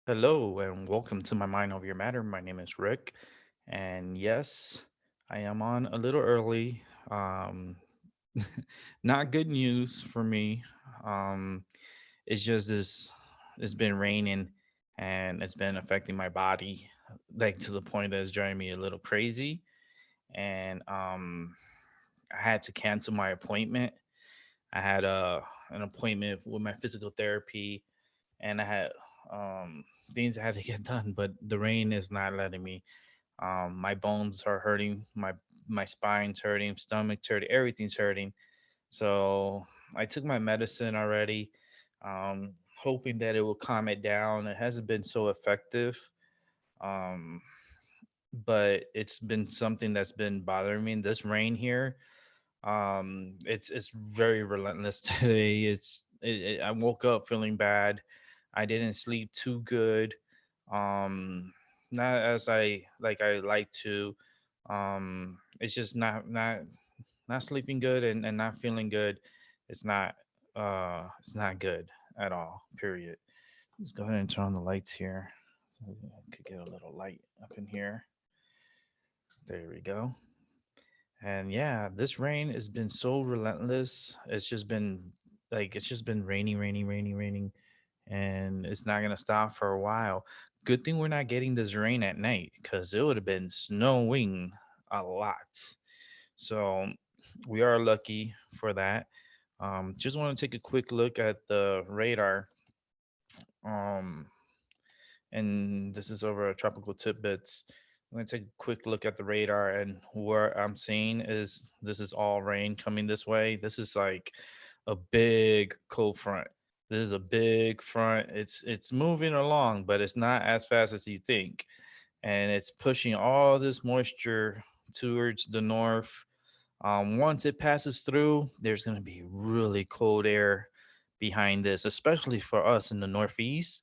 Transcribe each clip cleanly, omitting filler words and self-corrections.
Hello and welcome to my Mind Over Your Matter. My name is Rick, and yes, I am on a little early. Um, Not good news for me. Um, it's just this. It's been raining, and it's been affecting my body, like to the point that it's driving me a little crazy. And I had to cancel my appointment. I had an appointment with my physical therapy, and I had things I had to get done, but the rain is not letting me. My bones are hurting, my spine's hurting, stomach's hurting, everything's hurting. So I took my medicine already, hoping that it will calm it down. It hasn't been so effective, um, but it's been something that's been bothering me. This rain here, it's very relentless today. I woke up feeling bad. I didn't sleep too good. um Not as I like to. It's just not sleeping good and not feeling good. It's not good at all, period. Let's go ahead and turn on the lights here so I could get a little light up in here. There we go. And yeah, this rain has been so relentless. It's just been raining, raining, raining, raining, and it's not gonna stop for a while. Good thing we're not getting this rain at night because it would have been snowing a lot. So we are lucky for that. Just want to take a quick look at the radar. Um, and this is over at Tropical Tidbits. I'm going to take a quick look at the radar, and what I'm seeing is this is all rain coming this way. This is like a big cold front. This is a big front. It's moving along, but it's not as fast as you think, and it's pushing all this moisture towards the north. Once it passes through, there's going to be really cold air behind this, especially for us in the Northeast.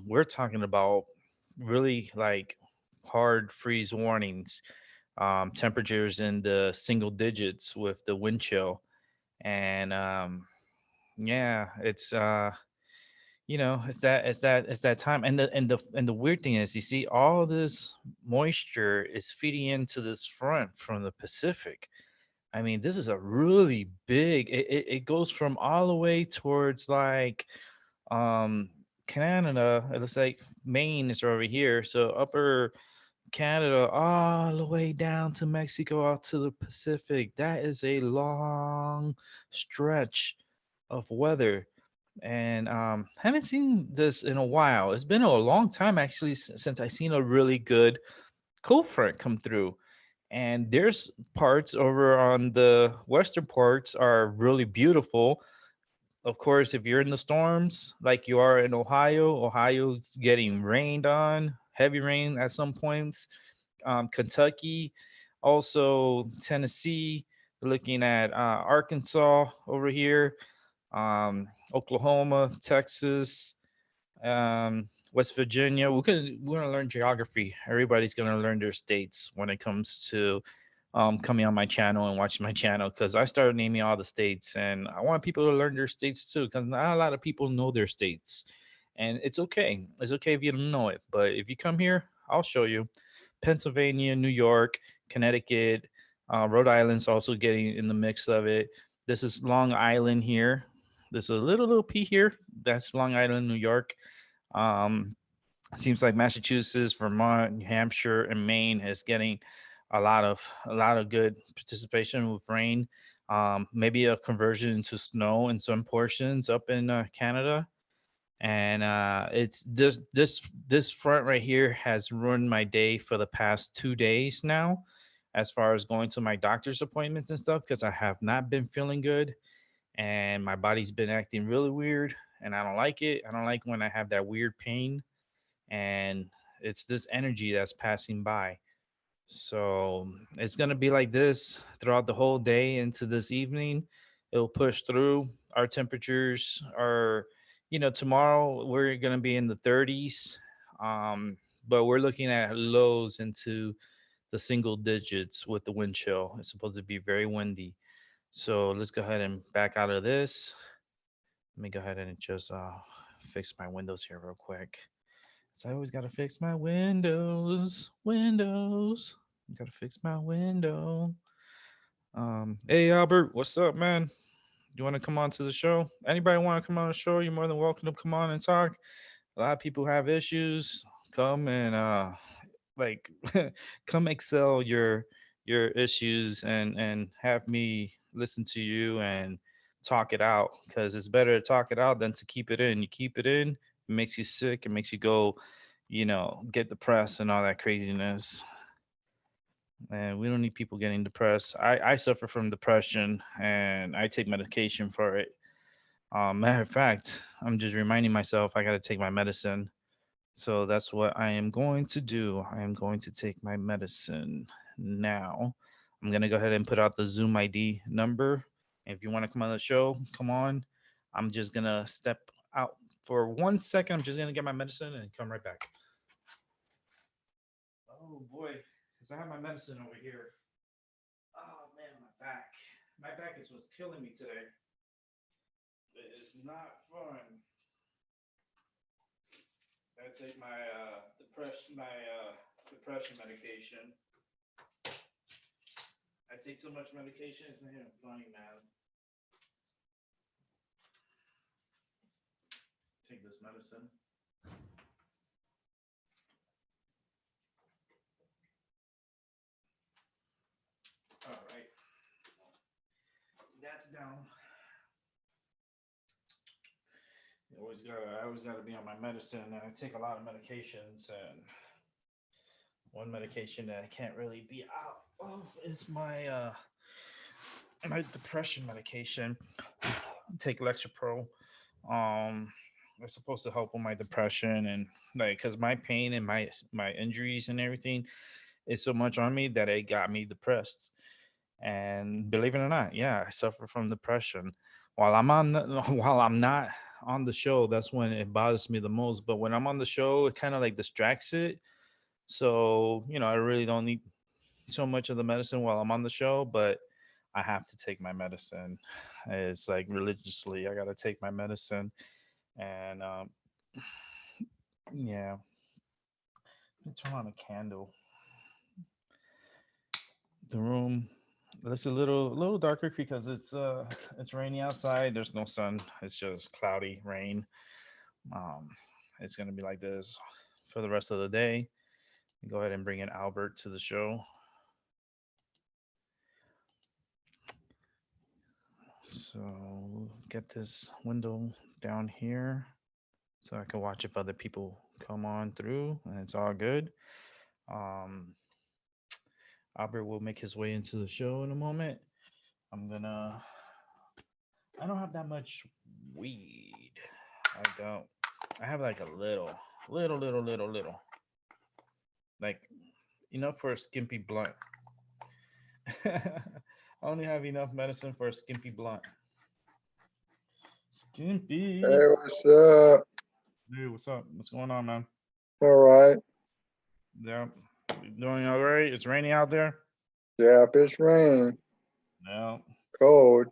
We're talking about really like hard freeze warnings, temperatures in the single digits with the wind chill. And yeah, it's that time. And the weird thing is, you see, all this moisture is feeding into this front from the Pacific. I mean, this is a really big. It goes from all the way towards like um Canada. It looks like Maine is over here. So upper Canada all the way down to Mexico out to the Pacific. That is a long stretch of weather. And haven't seen this in a while. It's been a long time actually since I seen a really good cold front come through. And there's parts over on the western parts are really beautiful. Of course, if you're in the storms like you are in Ohio's getting rained on, heavy rain at some points. Kentucky, also Tennessee, looking at Arkansas over here, Oklahoma, Texas, West Virginia. We're gonna learn geography. Everybody's gonna learn their states when it comes to coming on my channel and watching my channel, because I started naming all the states, and I want people to learn their states too, because not a lot of people know their states, and it's okay. It's okay if you don't know it, but if you come here, I'll show you. Pennsylvania, New York, Connecticut, Rhode Island's also getting in the mix of it. This is Long Island here. There's a little P here. That's Long Island, New York. Um, seems like Massachusetts, Vermont, New Hampshire, and Maine is getting a lot of good participation with rain. Maybe a conversion to snow in some portions up in Canada. And it's this front right here has ruined my day for the past 2 days now, as far as going to my doctor's appointments and stuff, because I have not been feeling good, and my body's been acting really weird, and I don't like it. I don't like when I have that weird pain, and it's this energy that's passing by. So it's going to be like this throughout the whole day into this evening. It'll push through. Our temperatures are, tomorrow we're going to be in the 30s, um, but we're looking at lows into the single digits with the wind chill. It's supposed to be very windy. So let's go ahead and back out of this. Let me go ahead and just fix my windows here real quick. So I always gotta fix my windows. Windows. Gotta fix my window. Hey Albert, what's up, man? You want to come on to the show? Anybody want to come on the show? You're more than welcome to come on and talk. A lot of people have issues. Come and like come excel your issues and have me listen to you and talk it out, because it's better to talk it out than to keep it in. You keep it in, it makes you sick, it makes you go, get depressed and all that craziness. And we don't need people getting depressed. I suffer from depression and I take medication for it. Matter of fact, I'm just reminding myself I got to take my medicine. So that's what I am going to do. I am going to take my medicine now. I'm going to go ahead and put out the Zoom ID number. If you want to come on the show, come on. I'm just going to step out for 1 second. I'm just going to get my medicine and come right back. Oh boy, because I have my medicine over here. Oh man, my back. My back is what's killing me today. It is not fun. I take my depression medication. I take so much medication, it's not even funny, man. Take this medicine. All right, that's down. I always gotta be on my medicine, and I take a lot of medications. And one medication that I can't really be out of is my depression medication. I take Lexapro. It's supposed to help with my depression, and like, cause my pain and my injuries and everything is so much on me that it got me depressed. And believe it or not, yeah, I suffer from depression. While I'm on the, while I'm not on the show, that's when it bothers me the most. But when I'm on the show, it kind of like distracts it. So I really don't need so much of the medicine while I'm on the show, but I have to take my medicine. It's like religiously, I got to take my medicine. And yeah, let me turn on a candle. The room looks a little darker because it's rainy outside. There's no sun. It's just cloudy rain. Um, it's gonna be like this for the rest of the day. Go ahead and bring in Albert to the show. So we'll get this window down here so I can watch if other people come on through, and it's all good. Um, Albert will make his way into the show in a moment. I'm gonna. I don't have that much weed. I don't. I have like a little, like enough for a skimpy blunt. I only have enough medicine for a skimpy blunt. Skimpy. Hey, what's up? Dude, what's up? What's going on, man? All right. Yeah, you doing all right? It's raining out there. Yeah, it's raining. No, Cold.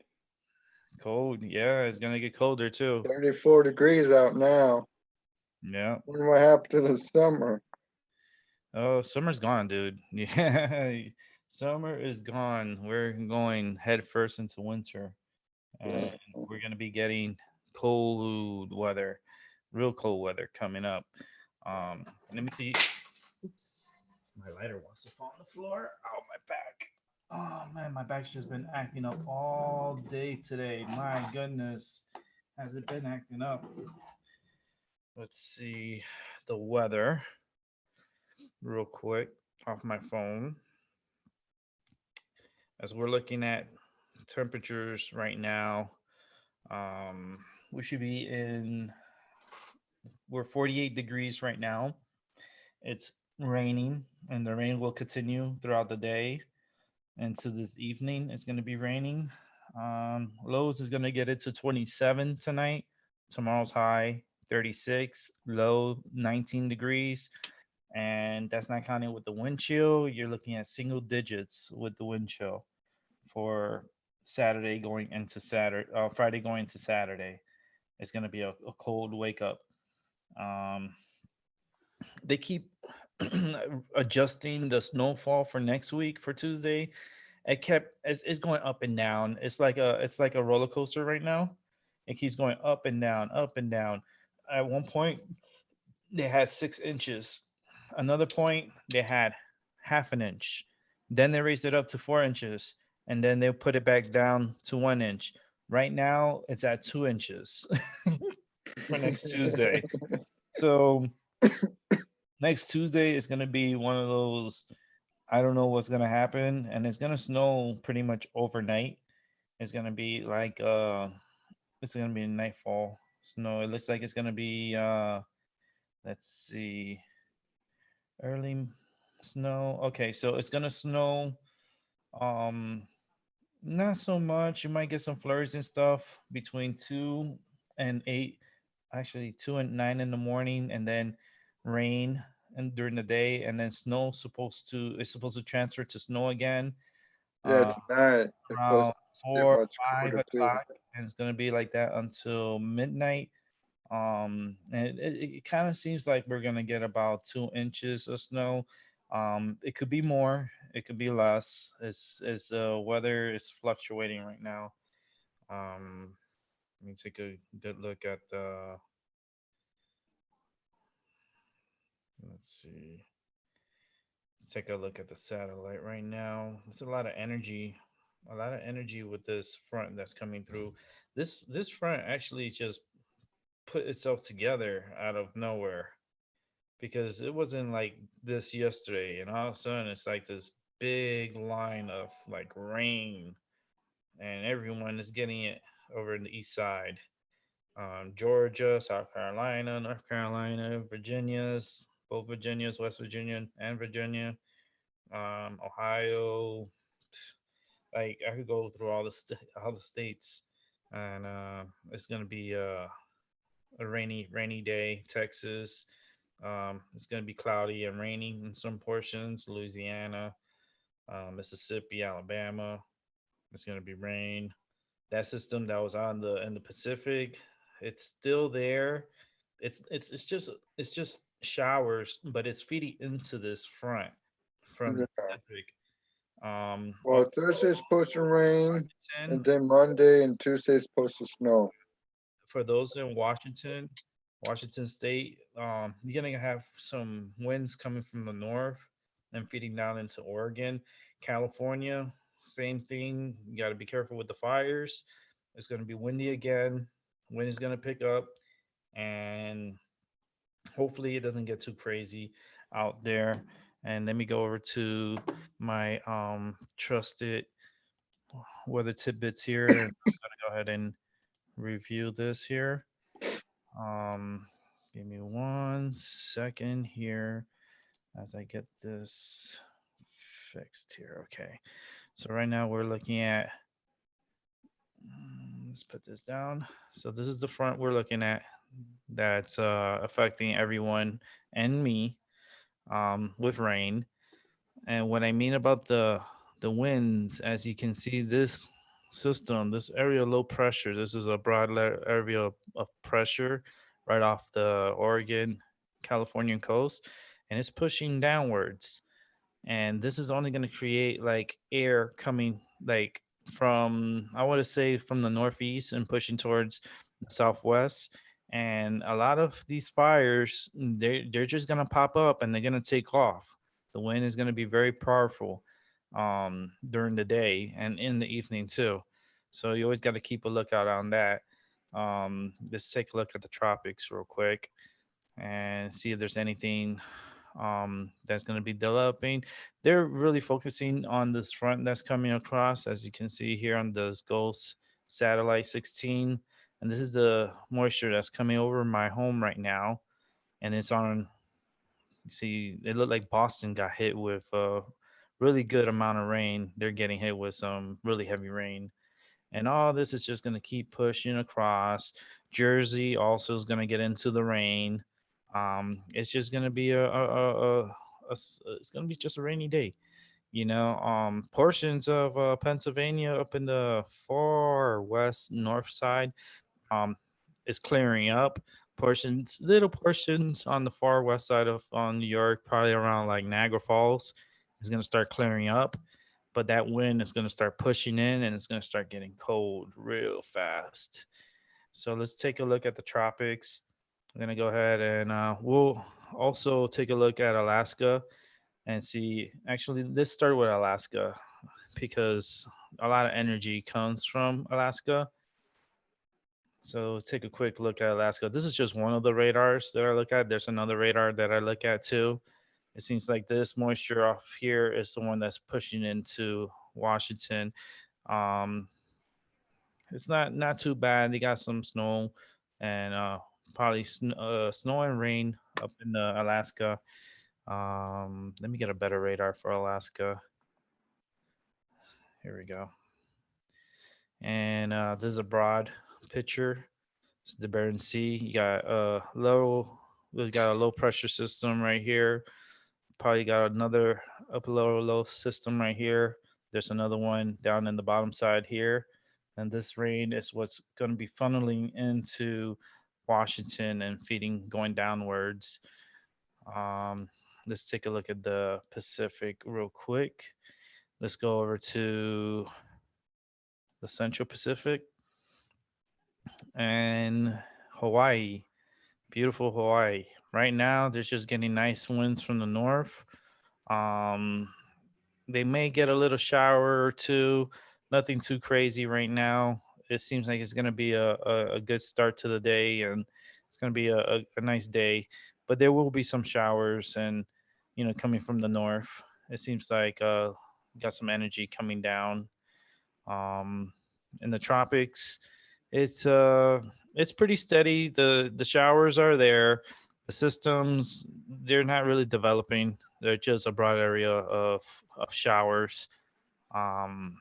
cold. Yeah, it's gonna get colder too. 34 degrees out now. Yeah. Wonder what happened to the summer. Oh, summer's gone, dude. Yeah, summer is gone. We're going head first into winter, and Yeah. we're gonna be getting cold weather, real cold weather coming up. Let me see. Oops, my lighter wants to fall on the floor. Oh, my back. Oh man, my back's just been acting up all day today. My goodness, has it been acting up? Let's see the weather real quick off my phone as we're looking at temperatures right now. Um, we should be in. We're 48 degrees right now. It's raining, and the rain will continue throughout the day into this evening. It's going to be raining. Lows is going to get it to 27 tonight. Tomorrow's high 36, low 19 degrees. And that's not counting with the wind chill. You're looking at single digits with the wind chill for Saturday going into Saturday, Friday going into Saturday. It's going to be a cold wake up. Um, they keep adjusting the snowfall for next week for Tuesday. It's going up and down. It's like a roller coaster right now. It keeps going up and down, up and down. At one point, they had 6 inches. Another point, they had half an inch. Then they raised it up to 4 inches, and then they put it back down to 1 inch. Right now, it's at 2 inches for next Tuesday. So next Tuesday is gonna be one of those. I don't know what's gonna happen, and it's gonna snow pretty much overnight. It's gonna be like it's gonna be nightfall snow. It looks like it's gonna be let's see, early snow. Okay, so it's gonna snow. Um, Not so much. You might get some flurries and stuff between 2 and 8, actually 2 and 9 in the morning, and then rain and during the day, and then snow supposed to transfer to snow again Yeah, uh, tonight it's supposed around to get four much five colder too. o'clock, and it's gonna be like that until midnight. And it kind of seems like we're gonna get about 2 inches of snow. It could be more, it could be less. It's weather is fluctuating right now. Um, Let me take a good look at the. Let's see. Take a look at the satellite right now. There's a lot of energy with this front that's coming through. This front actually just put itself together out of nowhere because it wasn't like this yesterday, and all of a sudden it's like this big line of like rain, and everyone is getting it over in the east side. Georgia, South Carolina, North Carolina, Virginia's, both Virginias, West Virginia and Virginia, Ohio. Like I could go through all the states, and it's gonna be a rainy day. Texas, it's gonna be cloudy and rainy in some portions. Louisiana, Mississippi, Alabama, it's gonna be rain. That system that was on the in the Pacific, it's still there. It's just showers, but it's feeding into this front from the Yeah. Pacific. Well, Over Thursday's supposed to rain, and Washington, then Monday and Tuesday's supposed to snow. for those in Washington State, you're gonna have some winds coming from the north and feeding down into Oregon. California, same thing. You got to be careful with the fires. It's gonna be windy again. Wind is gonna pick up, and hopefully it doesn't get too crazy out there. And let me go over to my trusted weather tidbits here, and I'm gonna go ahead and review this here. Um, Give me 1 second here as I get this fixed here. Okay. So right now we're looking at, let's put this down. So this is the front we're looking at that's affecting everyone and me with rain. And what I mean about the winds, as you can see, this system, this area of low pressure, this is a area of pressure right off the Oregon, Californian coast, and it's pushing downwards. And this is only going to create like air coming like from, I want to say, from the northeast and pushing towards the southwest. And a lot of these fires, they're just going to pop up and they're going to take off. The wind is going to be very powerful during the day and in the evening too. So you always got to keep a lookout on that. Let's take a look at the tropics real quick and see if there's anything that's going to be developing. They're really focusing on this front that's coming across, as you can see here on this Ghost Satellite 16. And this is the moisture that's coming over my home right now. And it's on, you see, it looked like Boston got hit with a really good amount of rain. They're getting hit with some really heavy rain. And all this is just going to keep pushing across. Jersey also is going to get into the rain. It's just going to be it's going to be just a rainy day. Portions of Pennsylvania up in the far west north side um, is clearing up, portions, little portions on the far west side of New York, probably around like Niagara Falls, is going to start clearing up. But that wind is going to start pushing in and it's going to start getting cold real fast. So let's take a look at the tropics. I'm going to go ahead and we'll also take a look at Alaska and see. Actually, let's start with Alaska because a lot of energy comes from Alaska. So take a quick look at Alaska. This is just one of the radars that I look at. There's another radar that I look at too. It seems like this moisture off here is the one that's pushing into Washington. Um, it's not too bad. They got some snow and probably snow and rain up in Alaska. Let me get a better radar for Alaska. Here we go. And this is a broad picture. It's the Bering Sea. You got a we got a low pressure system right here. Probably got another upper low system right here. There's another one down in the bottom side here. And this rain is what's going to be funneling into Washington and feeding going downwards. Um, let's take a look at the Pacific real quick. Let's go over to the Central Pacific and Hawaii. Beautiful Hawaii. Right now, they're just getting nice winds from the north. Um, they may get a little shower or two. Nothing too crazy right now. It seems like it's going to be a good start to the day, and it's going to be a nice day. But there will be some showers, and coming from the north, it seems like got some energy coming down. Um, in the tropics, it's uh it's pretty steady. The showers are there. The systems, they're not really developing. They're just a broad area of showers. Um,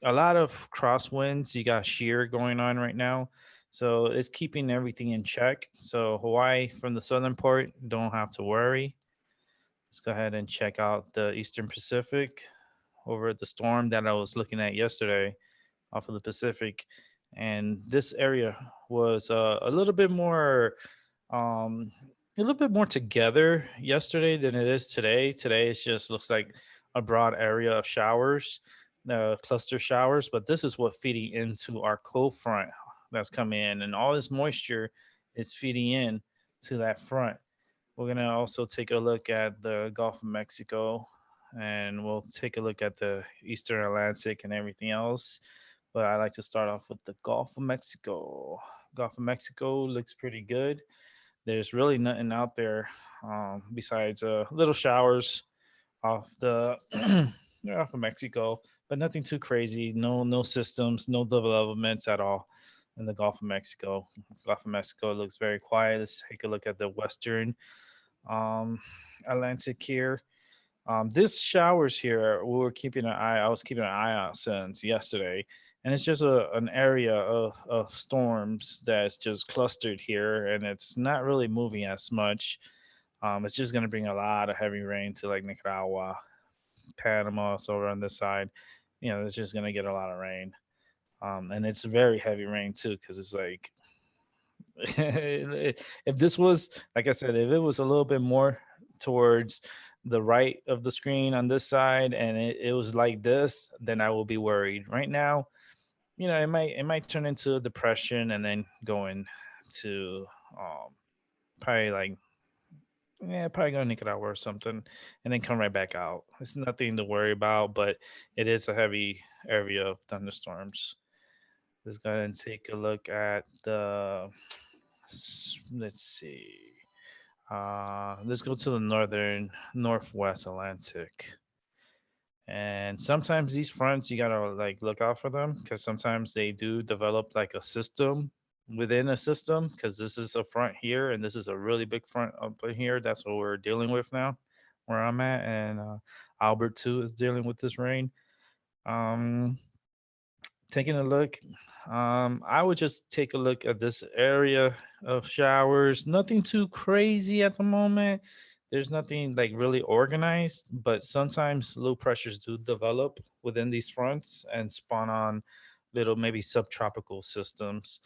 a lot of crosswinds. You got shear going on right now, so it's keeping everything in check. So Hawaii from the southern part don't have to worry. Let's go ahead and check out the Eastern Pacific over the storm that I was looking at yesterday off of the Pacific, and this area was um, a little bit more together yesterday than it is today. Today it just looks like a broad area of showers, cluster showers, but this is what feeding into our cold front that's coming in, and all this moisture is feeding in to that front. We're gonna also take a look at the Gulf of Mexico, and we'll take a look at the Eastern Atlantic and everything else. But I like to start off with the Gulf of Mexico. Gulf of Mexico looks pretty good. There's really nothing out there besides little showers off the off of Mexico, but nothing too crazy. No systems, no developments at all in the Gulf of Mexico. Gulf of Mexico looks very quiet. Let's take a look at the Western um, Atlantic here. This showers here, we were keeping an eye. I was keeping an eye out since yesterday, and it's just an area of storms that's just clustered here, and it's not really moving as much. It's just going to bring a lot of heavy rain to like Nicaragua, Panama, so over on this side. It's just going to get a lot of rain, and it's very heavy rain too, because it's like if this was, like I said, if it was a little bit more towards the right of the screen on this side and it was like this, then I will be worried. Right now, it might turn into a depression and then go into um probably like probably go to Nicaragua or something and then come right back out. It's nothing to worry about, but it is a heavy area of thunderstorms. Let's go ahead and take a look at let's see. Let's go to the northwest Atlantic. And sometimes these fronts you gotta like look out for them because sometimes they do develop like a system within a system. Because this is a front here and this is a really big front up in here. That's what we're dealing with now, where I'm at, and Albert too is dealing with this rain. Um, taking a look, I would just take a look at this area of showers. Nothing too crazy at the moment. There's nothing like really organized, but sometimes low pressures do develop within these fronts and spawn on little maybe subtropical systems.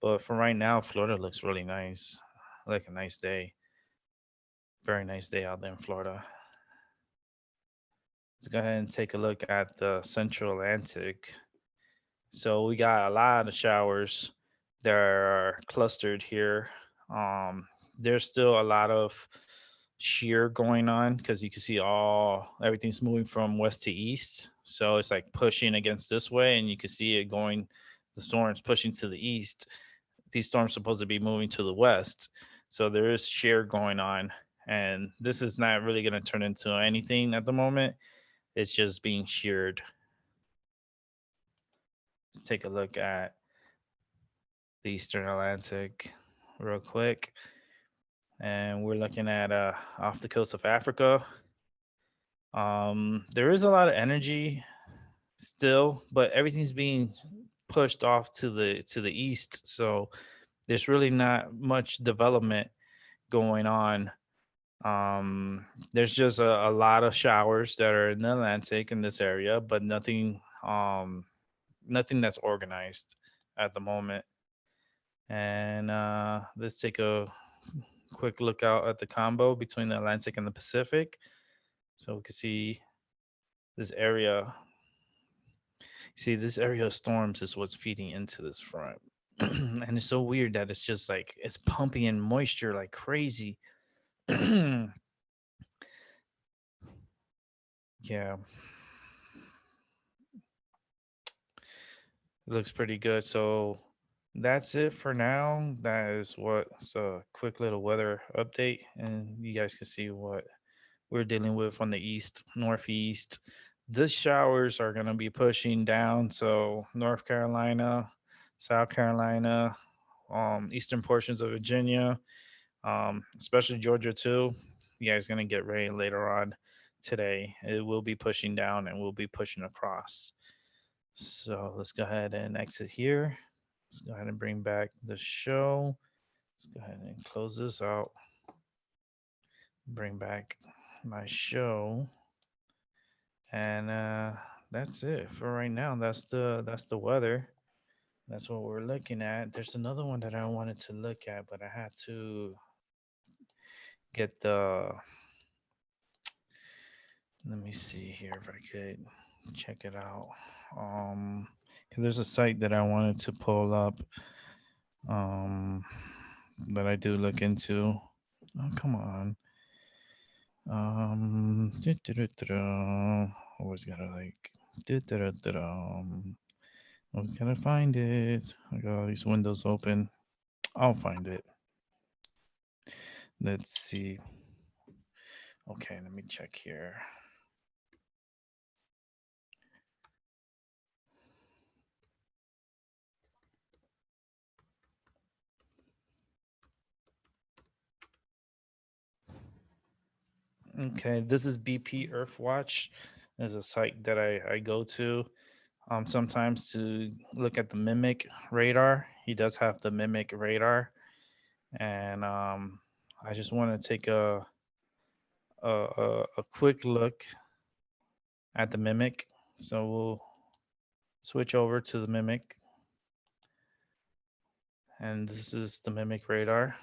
But for right now, Florida looks really nice. Like a nice day. Very nice day out there in Florida. Let's go ahead and take a look at the Central Atlantic. So we got a lot of showers that are clustered here. There's still a lot of shear going on because you can see all everything's moving from west to east. So it's like pushing against this way, and you can see it going. The storm's pushing to the east. These storms supposed to be moving to the west. So there is shear going on, and this is not really going to turn into anything at the moment. It's just being sheared. Let's take a look at the Eastern Atlantic real quick. And we're looking at off the coast of Africa. There is a lot of energy still, but everything's being pushed off to the east. So there's really not much development going on. There's just a lot of showers that are in the Atlantic in this area, but nothing that's organized at the moment. And let's take a quick look out at the combo between the Atlantic and the Pacific. So we can see this area. See, this area of storms is what's feeding into this front. And it's so weird that it's just like it's pumping in moisture like crazy. Yeah. It looks pretty good. So that's it for now. That is what's a quick little weather update. And you guys can see what we're dealing with on the east, northeast. The showers are going to be pushing down. So North Carolina, South Carolina, eastern portions of Virginia, especially Georgia too. You guys going to get rain later on today. It will be pushing down and will be pushing across. So let's go ahead and exit here. Let's go ahead and bring back the show. Let's go ahead and close this out. Bring back my show. And that's it for right now. That's the weather. That's what we're looking at. There's another one that I wanted to look at, but I had to get the. Let me see here if I could check it out. Because there's a site that I wanted to pull up. That I do look into. Oh, come on. Always gotta like. Always gotta find it. I got all these windows open. I'll find it. Let's see. Okay, let me check here. Okay, this is BP Earthwatch. There's a site that I go to sometimes to look at the Mimic radar. He does have the Mimic radar, and I just want to take a quick look at the Mimic. So we'll switch over to the Mimic, and this is the Mimic radar.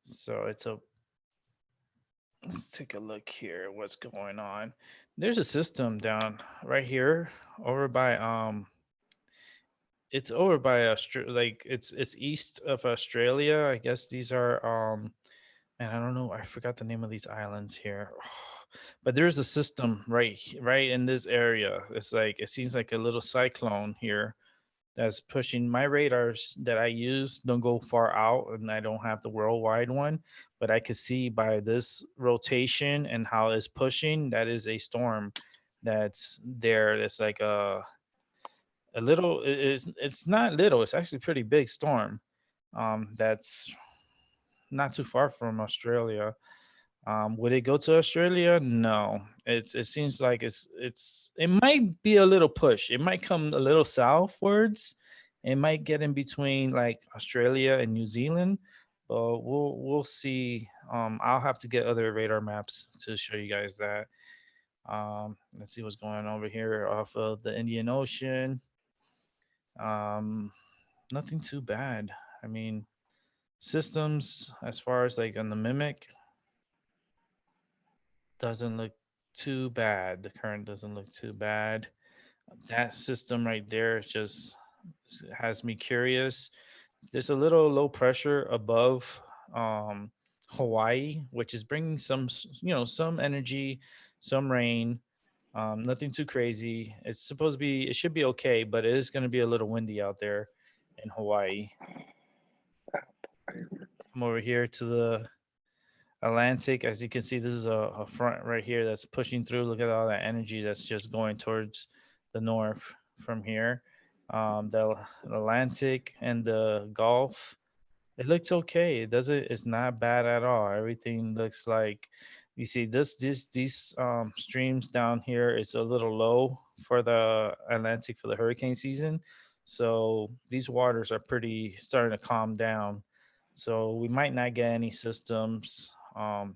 So it's a let's take a look here. What's going on? There's a system down right here over by it's over by like it's east of Australia. I guess these are and I don't know, I forgot the name of these islands here. But there's a system right in this area. It's like it seems like a little cyclone here that's pushing my radars that I use don't go far out, and I don't have the worldwide one, but I could see by this rotation and how it's pushing that is a storm that's there. It's like a little it's not little, it's actually a pretty big storm. That's not too far from Australia. Would it go to Australia? No. It seems like it might be a little push. It might come a little southwards. It might get in between like Australia and New Zealand, but we'll see. I'll have to get other radar maps to show you guys that. Let's see what's going on over here off of the Indian Ocean. Nothing too bad. I mean, systems as far as like on the Mimic doesn't look too bad. The current doesn't look too bad. That system right there is just has me curious. There's a little low pressure above um, Hawaii, which is bringing some, some energy, some rain. Nothing too crazy. It's supposed to be. It should be okay, but it is going to be a little windy out there in Hawaii. Come over here to the Atlantic. As you can see, this is a front right here that's pushing through. Look at all that energy that's just going towards the north from here. The Atlantic and the Gulf. It looks okay. It doesn't. It's not bad at all. Everything looks like you see these streams down here is a little low for the Atlantic for the hurricane season. So these waters are pretty starting to calm down. So we might not get any systems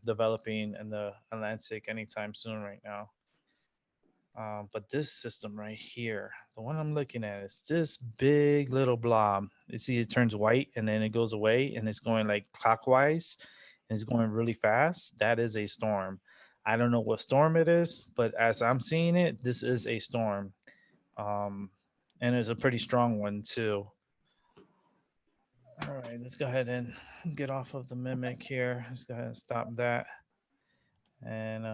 developing in the Atlantic anytime soon right now. But this system right here, the one I'm looking at, is this big little blob. You see, it turns white and then it goes away and it's going like clockwise and it's going really fast. That is a storm. I don't know what storm it is, but as I'm seeing it, this is a storm. Um, and it's a pretty strong one too. All right, let's go ahead and get off of the mimic here. Let's go ahead and stop that. And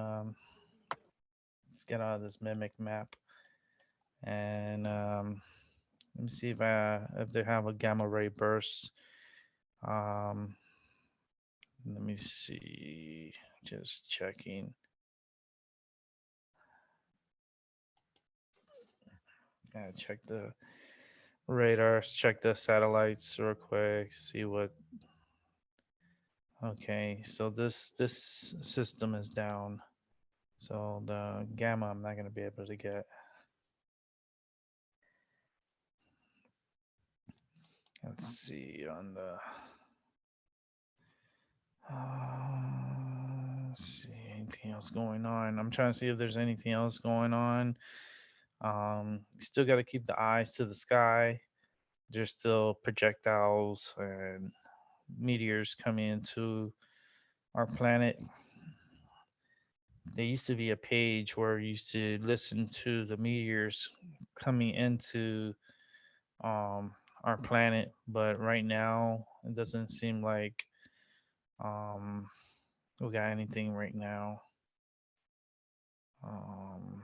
let's get out of this mimic map. And let me see if they have a gamma ray burst. Um, let me see. Just checking. Gotta check the radars. Check the satellites real quick. See what. Okay, so this system is down. So the gamma I'm not gonna be able to get. Let's see on the. Let's see anything else going on. I'm trying to see if there's anything else going on. You still got to keep the eyes to the sky. There's still projectiles and meteors coming into our planet. There used to be a page where you used to listen to the meteors coming into our planet, but right now it doesn't seem like um, we got anything right now. Um,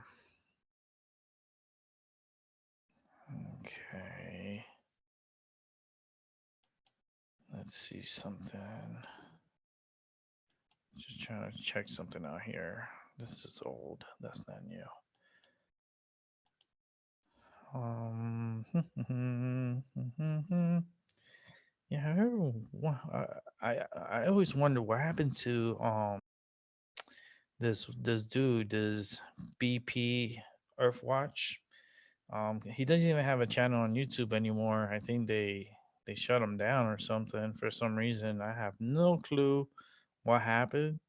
okay. Let's see something. Just trying to check something out here. This is old. That's not new. Um, yeah, I always wonder what happened to this dude, this BP Earthwatch. He doesn't even have a channel on YouTube anymore. I think they shut him down or something for some reason. I have no clue what happened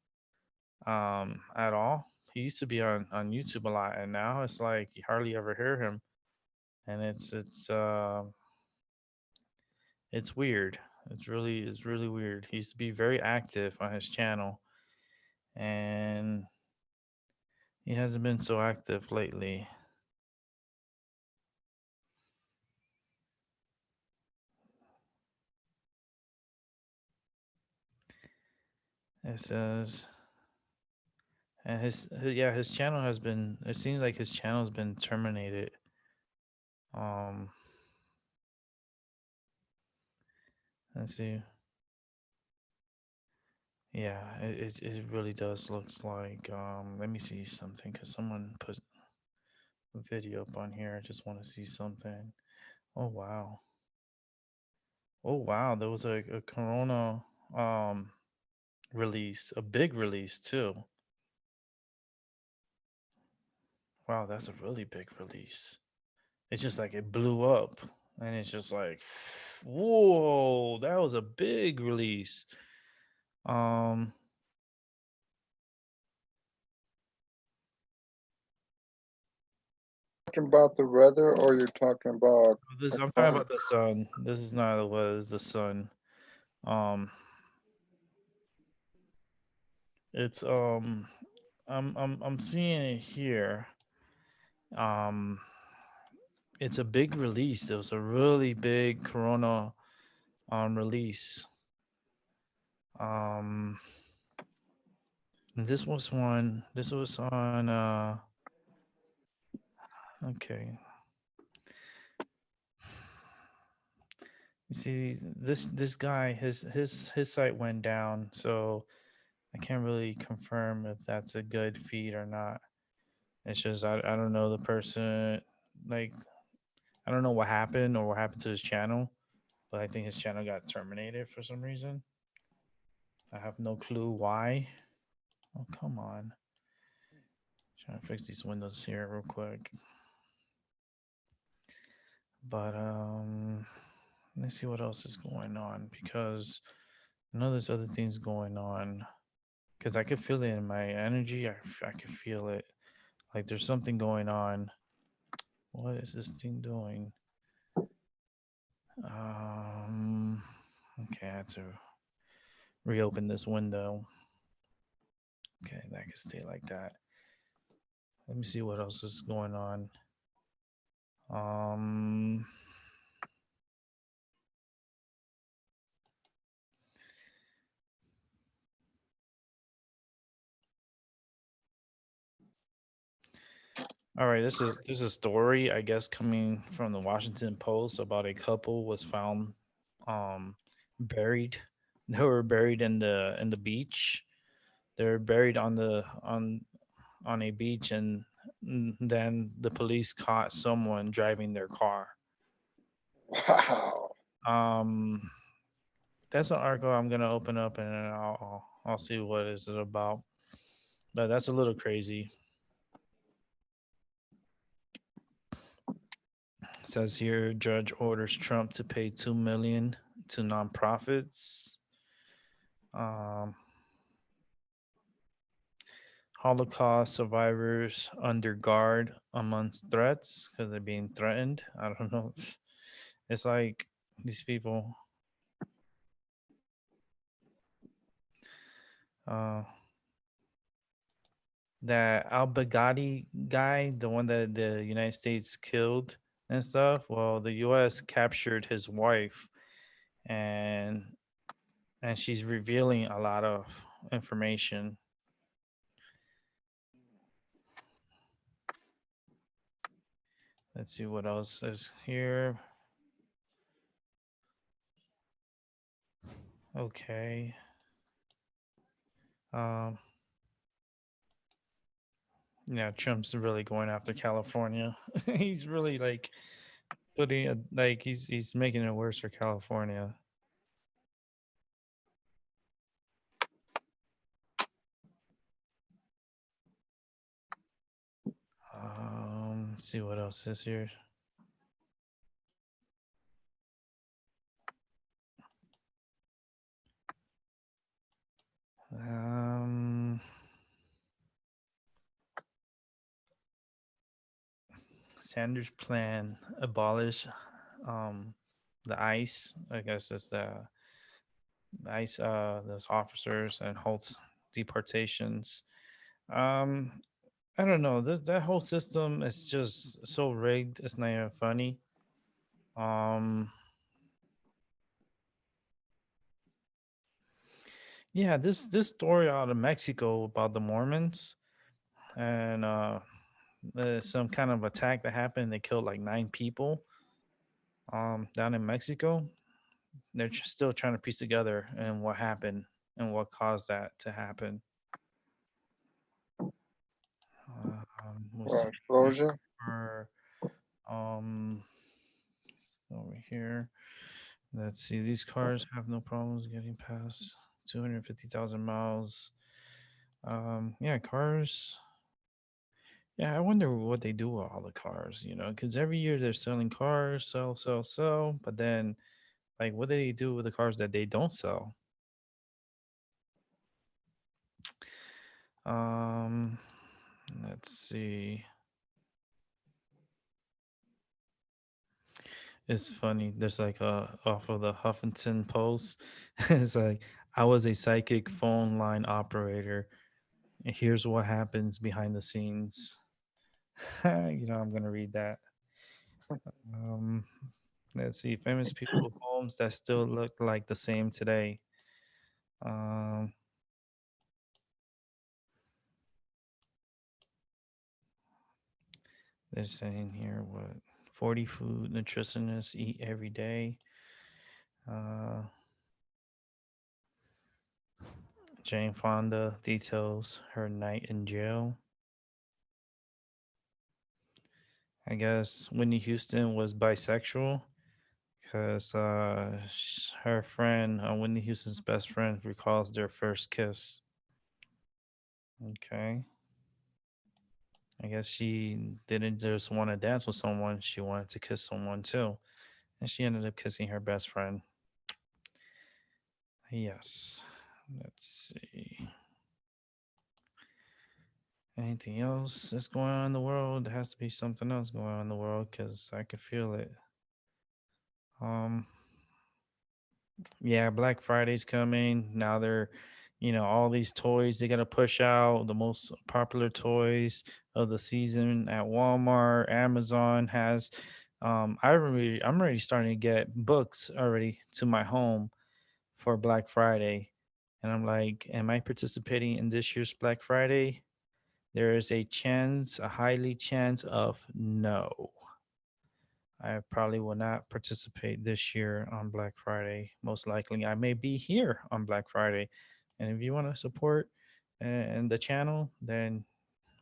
at all. He used to be on YouTube a lot, and now it's like you hardly ever hear him, and it's weird. It's really weird. He used to be very active on his channel, and he hasn't been so active lately. It says, and his channel has been. It seems like his channel has been terminated. Um, let's see. Yeah, it really does looks like. Let me see something because someone put a video up on here. I just want to see something. Oh wow. Oh wow. There was a Corona um release, a big release too. Wow, that's a really big release. It's just like it blew up, and it's just like, whoa, that was a big release. Um, talking about the weather or you're talking about This the I'm talking climate? about the sun. This is not the weather, it's the sun. Um, it's I'm seeing it here. Um, it's a big release. It was a really big Corona release. Um, this was one. This was on. Okay. You see, this guy, his site went down, so I can't really confirm if that's a good feed or not. It's just I don't know the person. Like I don't know what happened or what happened to his channel, but I think his channel got terminated for some reason. I have no clue why. Oh come on. Trying to fix these windows here real quick. But let me see what else is going on because I know there's other things going on because I could feel it in my energy. I could feel it. Like there's something going on. What is this thing doing? Um, okay, I had to reopen this window. Okay, that can stay like that. Let me see what else is going on. Um, all right, this is a story, I guess, coming from the Washington Post about a couple was found um buried. They were buried in the beach. They were buried on a beach, and then the police caught someone driving their car. Wow. Um, that's an article I'm gonna open up and then I'll see what is it about. But that's a little crazy. It says here, judge orders Trump to pay 2 million to nonprofits. Um, Holocaust survivors under guard amongst threats because they're being threatened. I don't know. It's like these people. Uh, that Al Baghdadi guy, the one that the United States killed and stuff. Well, the U.S. captured his wife, and she's revealing a lot of information. Let's see what else is here. Okay. Um, yeah, Trump's really going after California. He's really like putting a, like he's making it worse for California. See what else is here. Um, Sanders' plan abolish um, the ICE. I guess it's the ICE, those officers, and halts deportations. Um, I don't know. That whole system is just so rigged. It's not even funny. Um, yeah, this story out of Mexico about the Mormons and some kind of attack that happened. They killed like 9 people down in Mexico. They're just still trying to piece together and what happened and what caused that to happen. We'll see Explosion. for um over here. Let's see. These cars have no problems getting past 250,000 miles. Yeah, cars. Yeah, I wonder what they do with all the cars. Because every year they're selling cars, sell, sell, sell. But then, like, what do they do with the cars that they don't sell? Um, let's see. It's funny. There's like off of the Huffington Post. It's like I was a psychic phone line operator. And here's what happens behind the scenes. I'm gonna read that. Um, let's see, famous people homes that still look like the same today. Um, they're saying here what 40 food nutritionists eat every day. Uh, Jane Fonda details her night in jail. I guess Whitney Houston was bisexual because her friend, Whitney Houston's best friend, recalls their first kiss. Okay. I guess she didn't just want to dance with someone, she wanted to kiss someone too. And she ended up kissing her best friend. Yes. Let's see. Anything else that's going on in the world? There has to be something else going on in the world because I can feel it. Um, yeah, Black Friday's coming. Now all these toys they gotta push out, the most popular toys of the season at Walmart, Amazon has. I'm already starting to get books already to my home for Black Friday. And I'm like, am I participating in this year's Black Friday? There is a chance, a highly chance of no. I probably will not participate this year on Black Friday. Most likely, I may be here on Black Friday. And if you want to support and the channel, then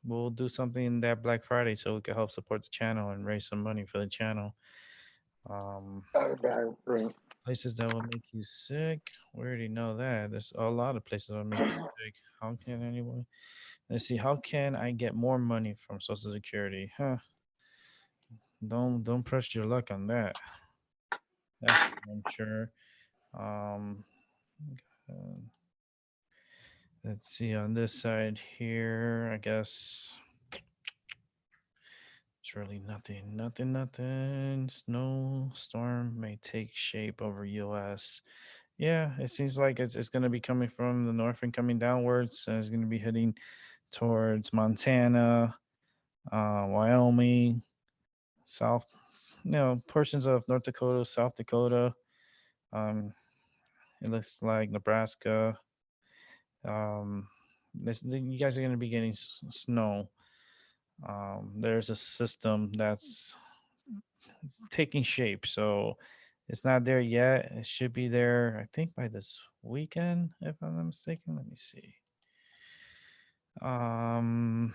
we'll do something that Black Friday so we can help support the channel and raise some money for the channel. Um, I agree. Places that will make you sick. We already know that. There's a lot of places that will make you sick. How can anyone? Let's see. How can I get more money from Social Security? Huh? Don't press your luck on that. That's for damn sure. Um, uh, let's see on this side here. I guess it's really nothing. Nothing. Nothing. Snowstorm may take shape over U.S. Yeah, it seems like it's going to be coming from the north and coming downwards. And it's going to be heading towards Montana, Wyoming, South, portions of North Dakota, South Dakota. Um, it looks like Nebraska. You guys are going to be getting snow. There's a system that's taking shape, so it's not there yet. It should be there, I think, by this weekend, if I'm not mistaken. Let me see. Um,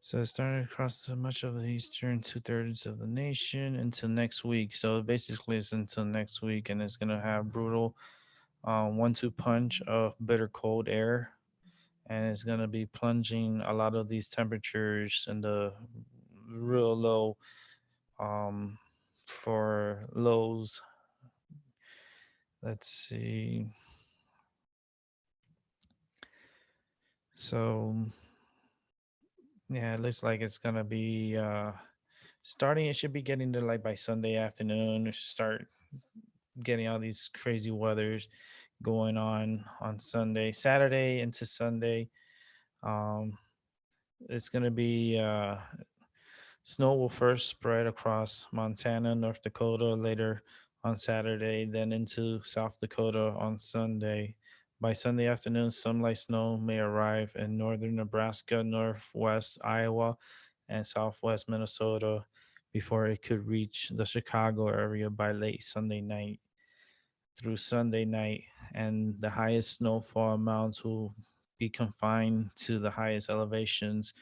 so it started across much of the eastern 2/3 of the nation until next week. So basically, it's until next week, and it's gonna have brutal one-two punch of bitter cold air, and it's gonna be plunging a lot of these temperatures in the real low um, for lows. Let's see. So yeah, it looks like it's gonna be starting. It should be getting to like by Sunday afternoon. It should start getting all these crazy weathers going on Sunday, Saturday into Sunday. Um, it's gonna be snow will first spread across Montana, North Dakota later on Saturday, then into South Dakota on Sunday. By Sunday afternoon, some light snow may arrive in northern Nebraska, northwest Iowa, and southwest Minnesota before it could reach the Chicago area by late Sunday night through Sunday night. And the highest snowfall amounts will be confined to the highest elevations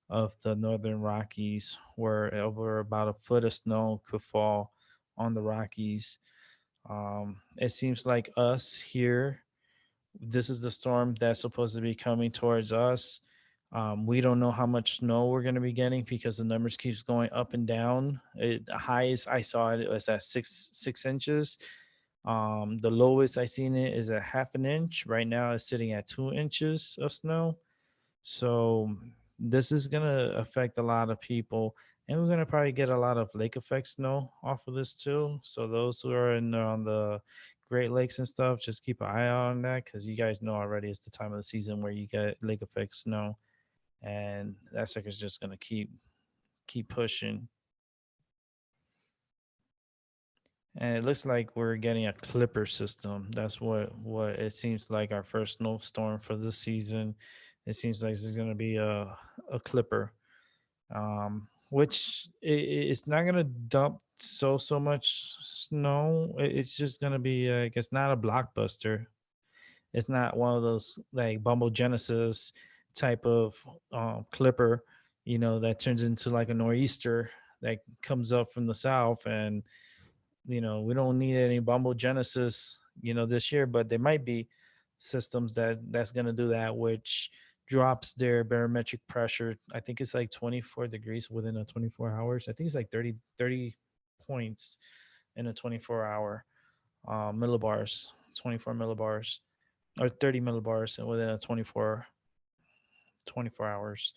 of the northern Rockies, where over about a foot of snow could fall on the Rockies. It seems like us here, this is the storm that's supposed to be coming towards us. We don't know how much snow we're going to be getting because the numbers keeps going up and down. The highest I saw it was at 6 inches. The lowest I seen it is a half an inch. Right now, it's sitting at 2 inches of snow. So this is gonna affect a lot of people, And we're gonna probably get a lot of lake effect snow off of this too. So those who are in on the Great Lakes and stuff, just keep an eye on that because you guys know already it's the time of the season where you get lake effect snow, and that sucker's just gonna keep pushing. And it looks like we're getting a clipper system. That's what it seems like our first snowstorm for this season. It seems like this is gonna be a clipper, which it's not gonna dump so much snow. It's just gonna be I guess not a blockbuster. It's not one of those like Bumble Genesis type of clipper, that turns into like a nor'easter that comes up from the south. And we don't need any Bumble Genesis, this year, but there might be systems that's going to do that, which drops their barometric pressure. I think it's like 24 degrees within a 24 hours. I think it's like 30 points in a 24-hour millibars, 24 millibars or 30 millibars within a 24 hours.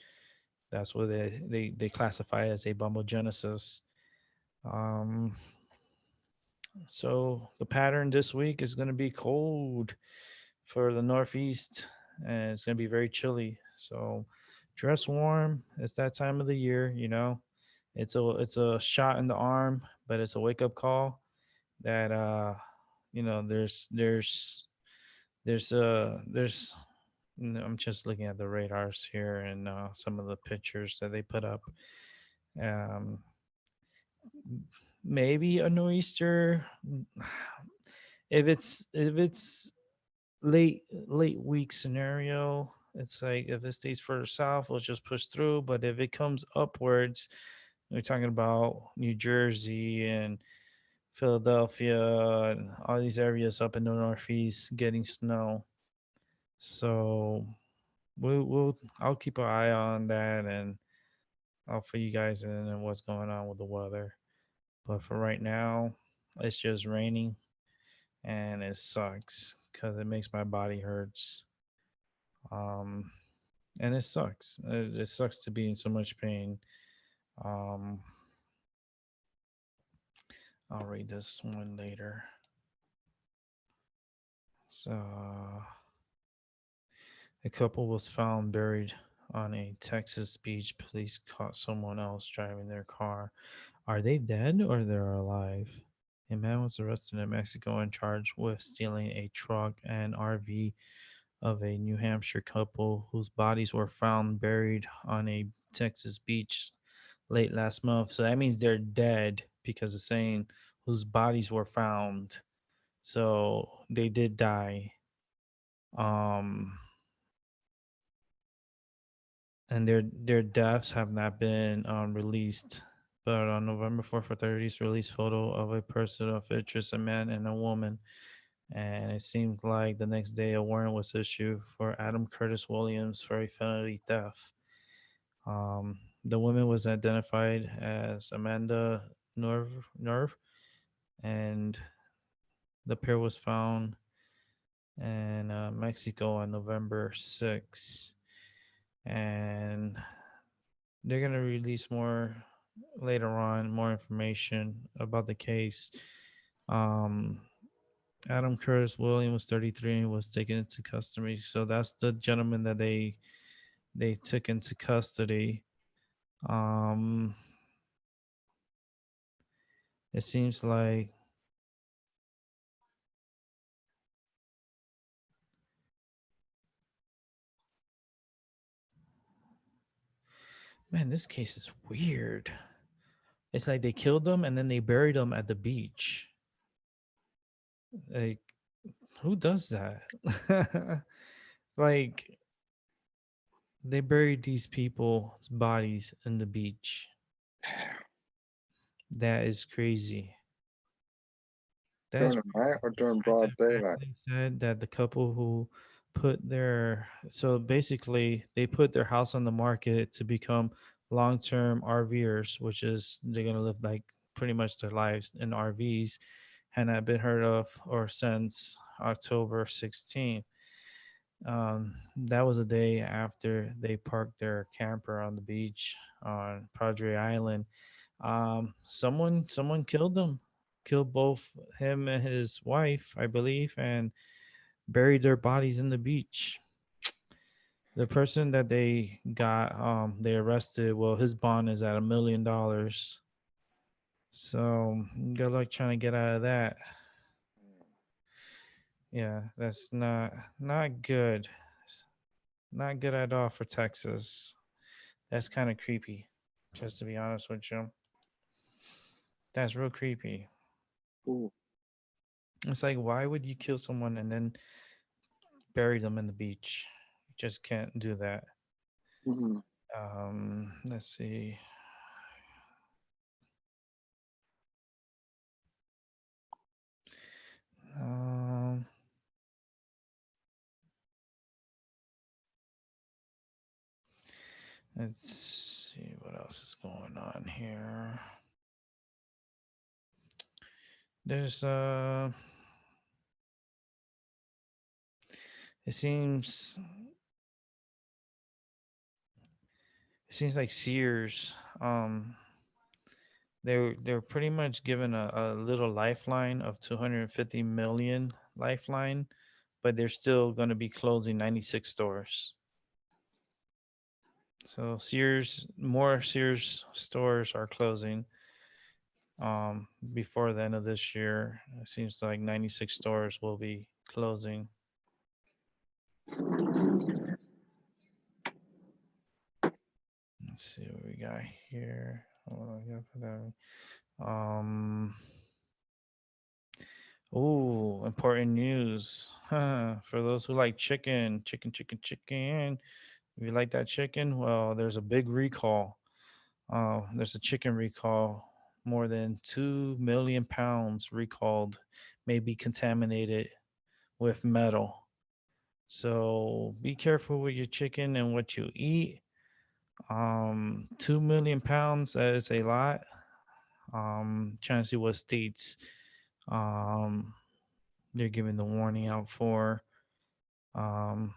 That's what they classify as a Bumble Genesis. Um, So the pattern this week is going to be cold for the Northeast, and it's going to be very chilly. So dress warm. It's that time of the year, It's a shot in the arm, but it's a wake up call that there's I'm just looking at the radars here and some of the pictures that they put up. Um, Maybe a nor'easter. If it's late week scenario, it's like if it stays further south, we'll just push through. But if it comes upwards, we're talking about New Jersey and Philadelphia and all these areas up in the Northeast getting snow. So I'll keep an eye on that, and I'll fill you guys in on what's going on with the weather. But for right now, it's just raining and it sucks because it makes my body hurts. Um, and it sucks. It sucks to be in so much pain. Um, I'll read this one later. So, a couple was found buried on a Texas beach. Police caught someone else driving their car. Are they dead or they're alive? A man was arrested in Mexico and charged with stealing a truck and RV of a New Hampshire couple whose bodies were found buried on a Texas beach late last month. So that means they're dead because it's saying whose bodies were found. So they did die. Um, and their deaths have not been released. But on November 4th, authorities released photo of a person of interest, a man and a woman. And it seemed like the next day a warrant was issued for Adam Curtis Williams for a felony theft. The woman was identified as Amanda Nerve, and the pair was found in Mexico on November 6th. And they're going to release more later on, more information about the case. Um, Adam Curtis Williams, 33, was taken into custody. So that's the gentleman that they took into custody. Um, it seems like man, this case is weird. It's like they killed them and then they buried them at the beach. Like, who does that? Like, they buried these people's bodies in the beach. That is crazy. During That's the night or during crazy. broad daylight? They said that the couple who so basically they put their house on the market to become long-term RVers, which is they're gonna live like pretty much their lives in RVs, had not been heard of or since October 16th. That was a day after they parked their camper on the beach on Padre Island. Someone killed them, killed both him and his wife, I believe, and buried their bodies in the beach. The person that they arrested, well, his bond is at $1 million. So good luck trying to get out of that. Yeah, that's not good. Not good at all for Texas. That's kind of creepy, just to be honest with you. That's real creepy. Ooh. It's like, why would you kill someone and then bury them in the beach? You just can't do that. Mhm. Let's see. Um, let's see what else is going on here. There's it seems it seems like Sears they're pretty much given a little lifeline of 250 million lifeline, but they're still going to be closing 96 stores. So more Sears stores are closing before the end of this year. It seems like 96 stores will be closing. Let's see what we got here. Hold on, I gotta put that. Oh, important news. For those who like chicken. If you like that chicken, well, there's a big recall. There's a chicken recall. More than 2 million pounds recalled may be contaminated with metal. So be careful with your chicken and what you eat. 2 million pounds, that is a lot. Trying to see what states um they're giving the warning out for. Um,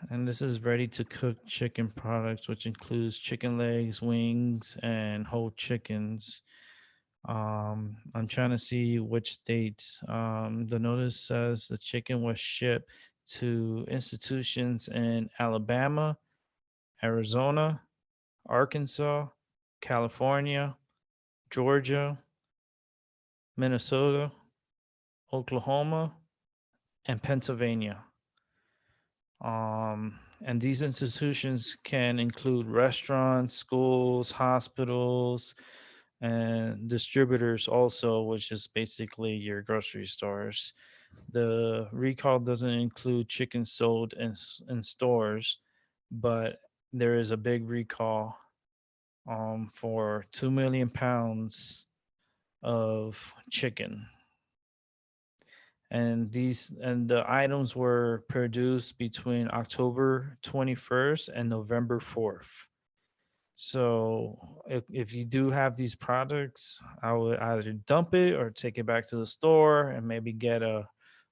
and this is ready to cook chicken products, which includes chicken legs, wings, and whole chickens. I'm trying to see which states. The notice says the chicken was shipped to institutions in Alabama, Arizona, Arkansas, California, Georgia, Minnesota, Oklahoma, and Pennsylvania. And these institutions can include restaurants, schools, hospitals, and distributors, also, which is basically your grocery stores. The recall doesn't include chicken sold in stores, but there is a big recall for 2 million pounds of chicken. And the items were produced between October 21st and November 4th. So if you do have these products, I would either dump it or take it back to the store and maybe get a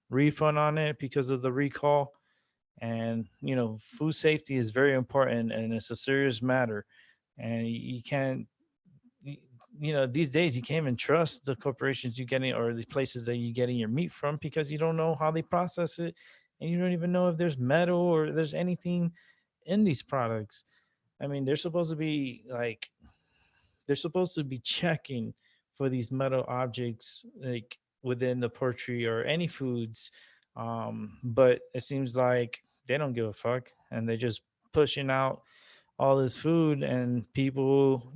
refund on it because of the recall. And food safety is very important and it's a serious matter. And you can't y- these days you can't even trust the corporations you getting or the places that you're getting your meat from because you don't know how they process it, and you don't even know if there's metal or there's anything in these products. I mean, they're supposed to be checking for these metal objects like within the poultry or any foods, but it seems like they don't give a fuck and they're just pushing out all this food, and people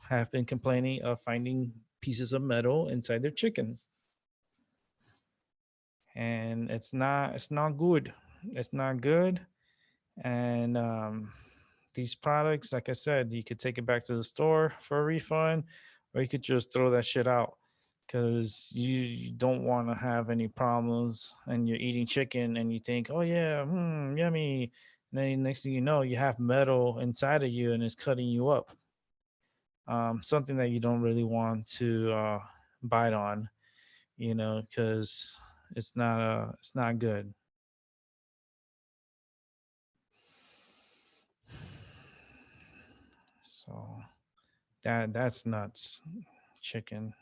have been complaining of finding pieces of metal inside their chicken, and it's not good. It's not good. And these products, like I said, you could take it back to the store for a refund, or you could just throw that shit out because you don't want to have any problems and you're eating chicken and you think, oh yeah, yummy. And then next thing you know, you have metal inside of you and it's cutting you up. Something that you don't really want to bite on. because it's not good. So that's nuts. Chicken.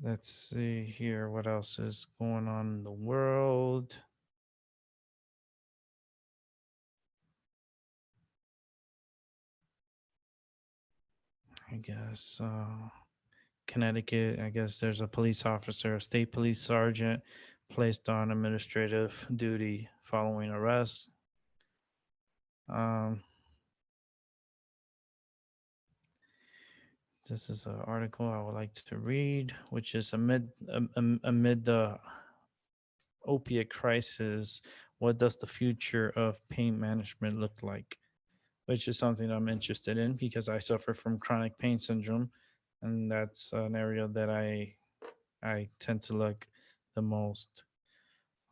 Let's see here. What else is going on in the world? I guess Connecticut. I guess there's a police officer, a state police sergeant, placed on administrative duty following arrest. Um, this is an article I would like to read, which is amid the opiate crisis, what does the future of pain management look like? Which is something I'm interested in because I suffer from chronic pain syndrome, and that's an area that I tend to look the most.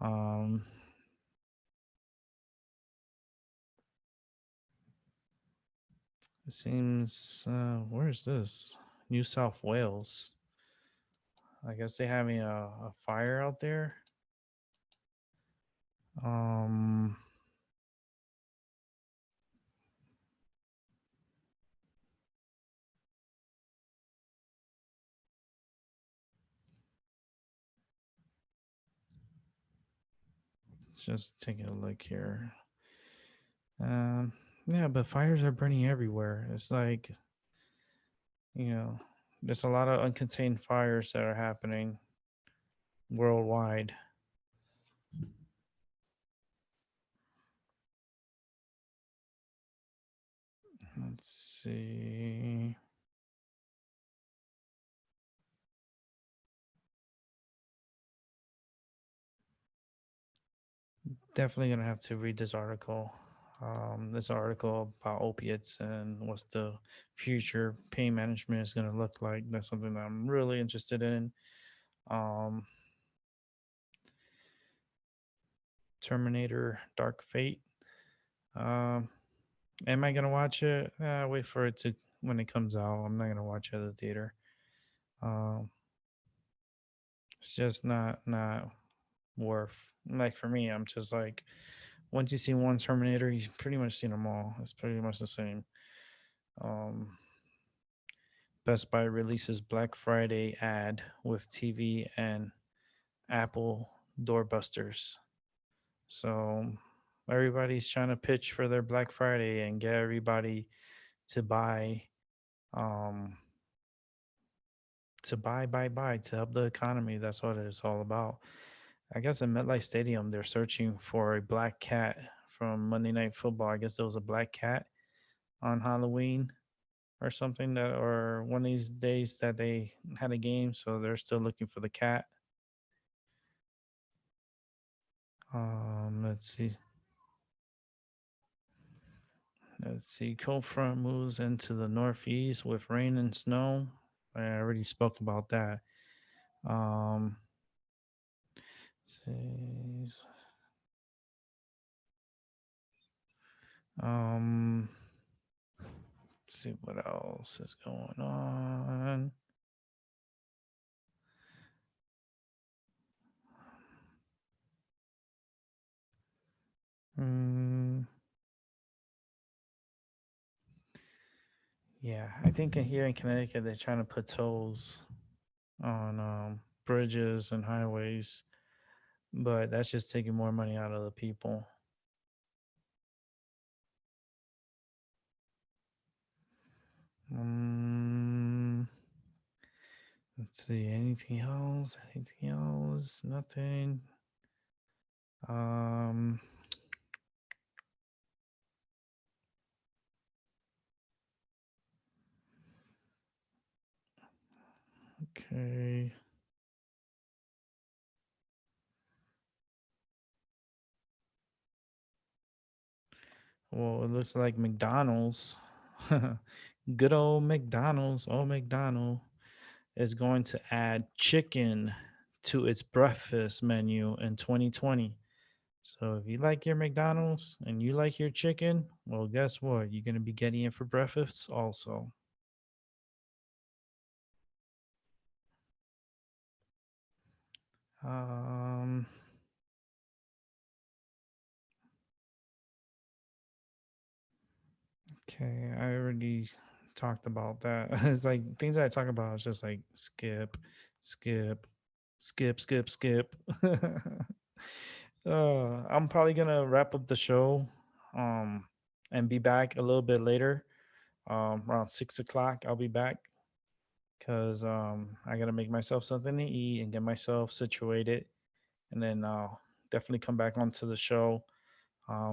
Um, it seems where is this? New South Wales. I guess they having a fire out there. Um, just taking a look here. Um, yeah, but fires are burning everywhere. It's like you know, there's a lot of uncontained fires that are happening worldwide. Let's see. Definitely gonna have to read this article. This article about opiates and what's the future pain management is gonna look like. That's something that I'm really interested in. Um, Terminator Dark Fate. Um, am I gonna watch it? Wait for it to when it comes out. I'm not gonna watch it at the theater. Um, it's just not worth. Like for me, I'm just like once you see one Terminator, you've pretty much seen them all. It's pretty much the same. Um, Best Buy releases Black Friday ad with TV and Apple doorbusters. So everybody's trying to pitch for their Black Friday and get everybody to buy, um, buy to help the economy. That's what it's all about. I guess in MetLife Stadium, they're searching for a black cat from Monday Night Football. I guess there was a black cat on Halloween or something that, or one of these days that they had a game. So they're still looking for the cat. Let's see. Let's see. Cold front moves into the northeast with rain and snow. I already spoke about that. Um, let's see. Um, let's see what else is going on. Mm, yeah, I think here in Connecticut they're trying to put tolls on bridges and highways, but that's just taking more money out of the people. Mm, let's see. Anything else? Anything else? Nothing. Um. Okay. Well, it looks like McDonald's, good old McDonald's, old McDonald, is going to add chicken to its breakfast menu in 2020. So if you like your McDonald's and you like your chicken, well, guess what? You're going to be getting it for breakfast also. Um, okay, I already talked about that. It's like things that I talk about is just like skip, skip, skip, skip, skip. I'm probably gonna wrap up the show, um, and be back a little bit later. Around 6 o'clock, I'll be back because I gotta make myself something to eat and get myself situated, and then I'll definitely come back onto the show.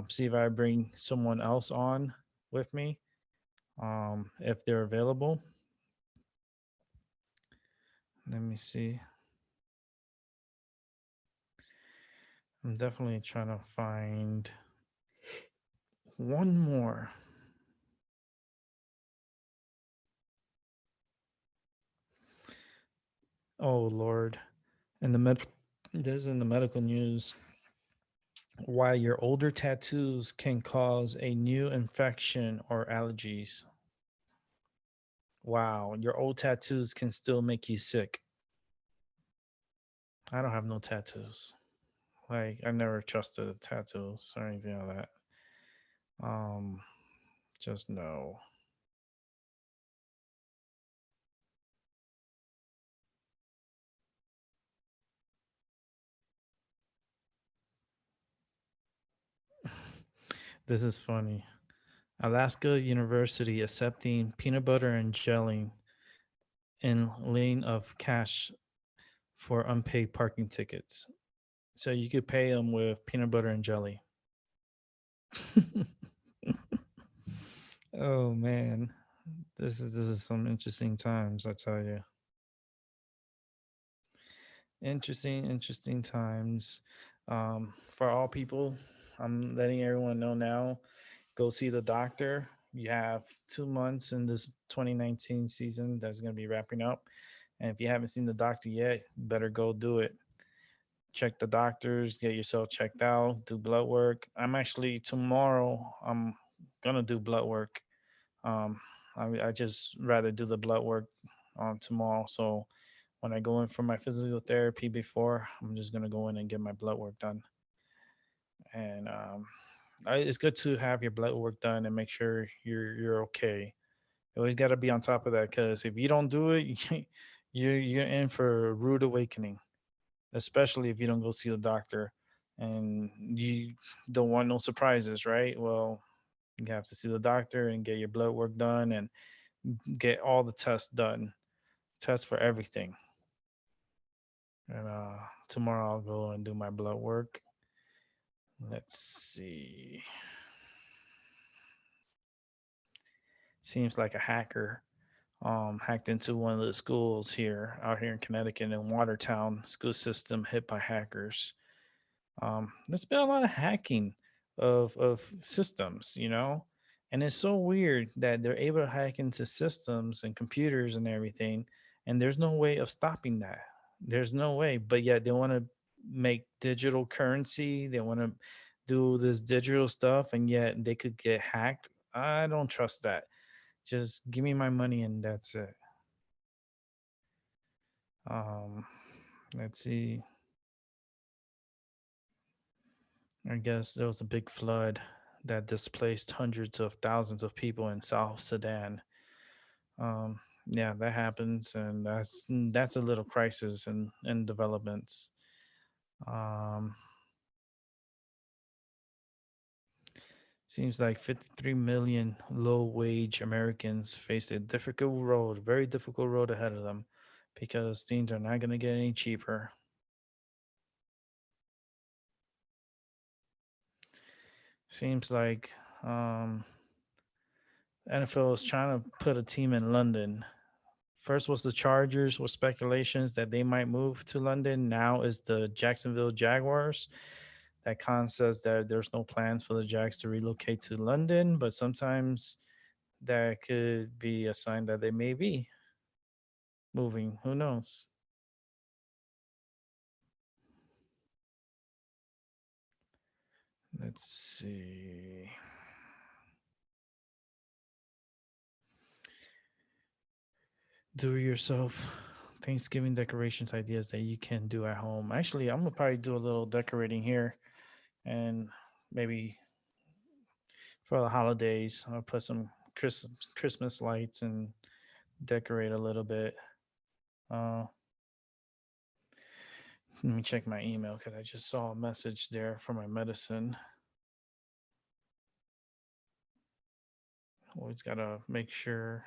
See if I bring someone else on with me, if they're available. Let me see. I'm definitely trying to find one more. Oh Lord! In the this is in the medical news. Why your older tattoos can cause a new infection or allergies. Wow, your old tattoos can still make you sick. I don't have no tattoos. Like I never trusted tattoos or anything like that. Um, just no. This is funny. Alaska University accepting peanut butter and jelly in lien of cash for unpaid parking tickets. So you could pay them with peanut butter and jelly. Oh man, this is some interesting times, I tell you. Interesting times. For all people, I'm letting everyone know now. Go see the doctor. You have 2 months in this 2019 season that's going to be wrapping up. And if you haven't seen the doctor yet, you better go do it. Check the doctors, get yourself checked out, do blood work. I'm actually tomorrow, I'm going to do blood work. Um, I just rather do the blood work on tomorrow. So when I go in for my physical therapy before, I'm just going to go in and get my blood work done. And it's good to have your blood work done and make sure you're okay. You always got to be on top of that because if you don't do it, you're in for a rude awakening, especially if you don't go see the doctor and you don't want no surprises, right? Well, you have to see the doctor and get your blood work done and get all the tests done, tests for everything. And tomorrow I'll go and do my blood work. Let's see. Seems like a hacker hacked into one of the schools here out here in Connecticut in Watertown. School system hit by hackers. There's been a lot of hacking of systems, and it's so weird that they're able to hack into systems and computers and everything, and there's no way of stopping that. There's no way, but yet they want to make digital currency. They want to do this digital stuff, and yet they could get hacked. I don't trust that. Just give me my money and that's it. Um, let's see. I guess there was a big flood that displaced hundreds of thousands of people in South Sudan. Yeah, that happens, and that's a little crisis in developments. Um, Seems like 53 million low-wage Americans face a difficult road, very difficult road ahead of them, because things are not going to get any cheaper. Seems like um, NFL is trying to put a team in London. First was the Chargers with speculations that they might move to London. Now is the Jacksonville Jaguars. That Khan says that there's no plans for the Jags to relocate to London, but sometimes that could be a sign that they may be moving. Who knows? Let's see. Do yourself Thanksgiving decorations ideas that you can do at home. Actually, I'm gonna probably do a little decorating here, and maybe for the holidays, I'll put some Christmas lights and decorate a little bit. Uh, Let me check my email because I just saw a message there for my medicine. Always gotta make sure.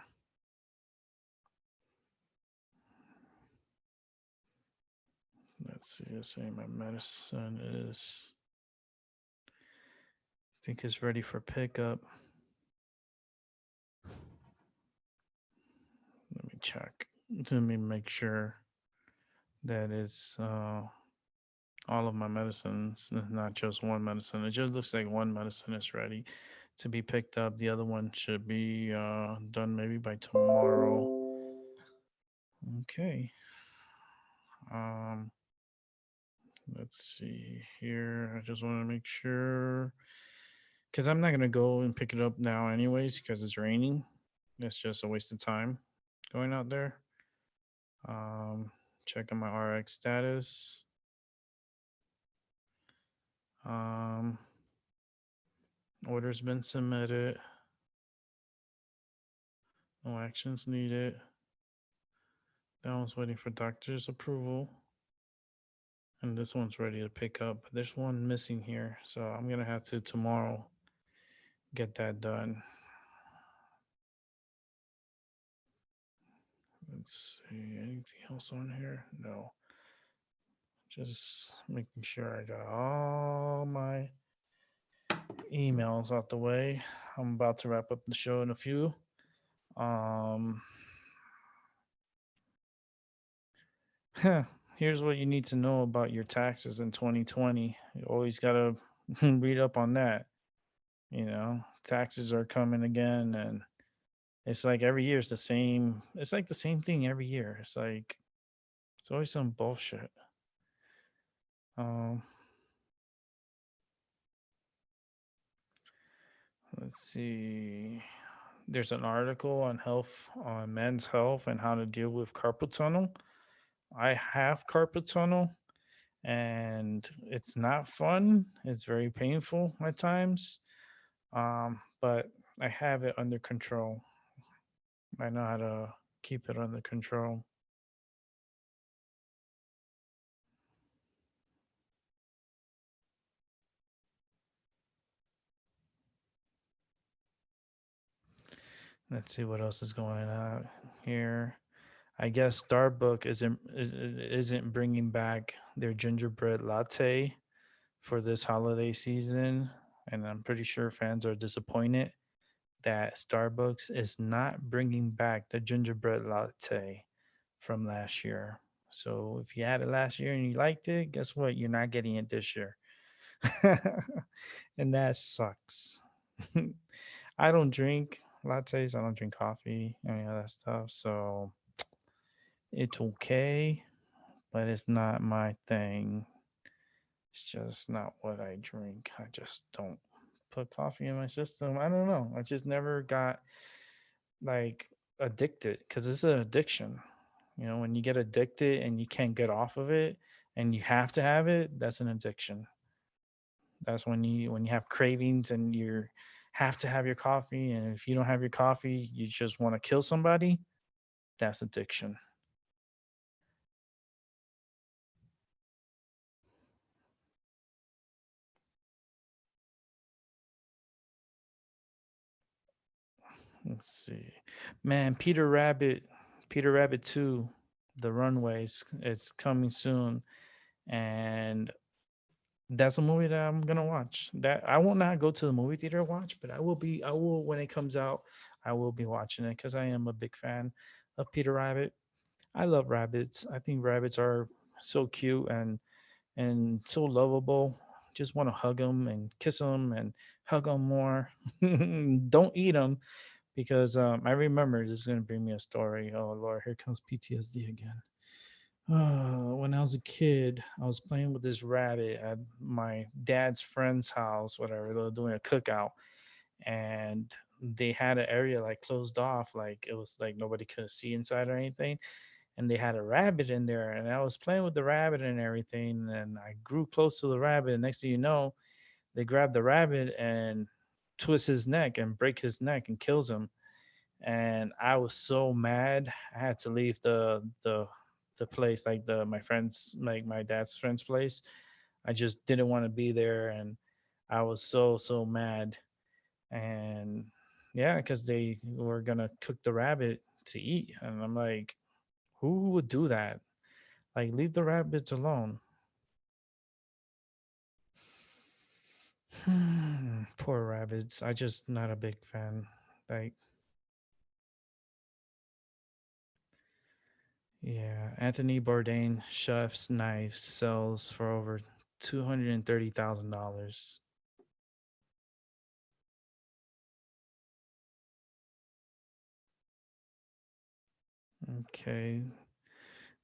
Let's see. Let's say my medicine is. I think is ready for pickup. Let me check. Let me make sure that it's all of my medicines, not just one medicine. It just looks like one medicine is ready to be picked up. The other one should be done maybe by tomorrow. Okay. Um, let's see here. I just want to make sure because I'm not gonna go and pick it up now, anyways, because it's raining. It's just a waste of time going out there. Um, Checking my RX status. Um, Order's been submitted. No actions needed. That one's waiting for doctor's approval. And this one's ready to pick up. There's one missing here. So I'm going to have to tomorrow get that done. Let's see. Anything else on here? No. Just making sure I got all my emails out the way. I'm about to wrap up the show in a few. Um, Here's what you need to know about your taxes in 2020. You always got to read up on that. Taxes are coming again, and it's like every year it's the same. It's like the same thing every year. It's always some bullshit. Um, let's see. There's an article on men's health, and how to deal with carpal tunnel. I have carpal tunnel, and it's not fun. It's very painful at times. But I have it under control. I know how to keep it under control. Let's see what else is going on here. I guess Starbucks isn't bringing back their gingerbread latte for this holiday season, and I'm pretty sure fans are disappointed that Starbucks is not bringing back the gingerbread latte from last year. So if you had it last year and you liked it, guess what? You're not getting it this year. And that sucks. I don't drink lattes. I don't drink coffee, any of that stuff. So it's okay, but it's not my thing. It's just not what I drink. I just don't put coffee in my system. I don't know. I just never got like addicted because it's an addiction. When you get addicted and you can't get off of it and you have to have it, that's an addiction. That's when you have cravings and you have to have your coffee, and if you don't have your coffee, you just want to kill somebody. That's addiction. Let's see. Man, Peter Rabbit 2, The Runways, it's coming soon. And that's a movie that I'm gonna watch. That I will not go to the movie theater to watch, but I will when it comes out, I will be watching it because I am a big fan of Peter Rabbit. I love rabbits. I think rabbits are so cute and so lovable. Just want to hug them and kiss them and hug them more. Don't eat them because I remember this is going to bring me a story. Oh, Lord, here comes PTSD again. When I was a kid, I was playing with this rabbit at my dad's friend's house, whatever. They were doing a cookout, and they had an area like closed off, like it was like nobody could see inside or anything. and they had a rabbit in there, and I was playing with the rabbit and everything, and I grew close to the rabbit. And next thing you know, they grab the rabbit and twist his neck and break his neck and kills him. And I was so mad. I had to leave the place, like the my friends, like my dad's friend's place. I just didn't want to be there, and I was so mad. And yeah, because they were gonna cook the rabbit to eat, and I'm like, who would do that? Like, leave the rabbits alone. Poor rabbits. I just not a big fan. Like, yeah, Anthony Bourdain chef's knife sells for over $230,000. Okay,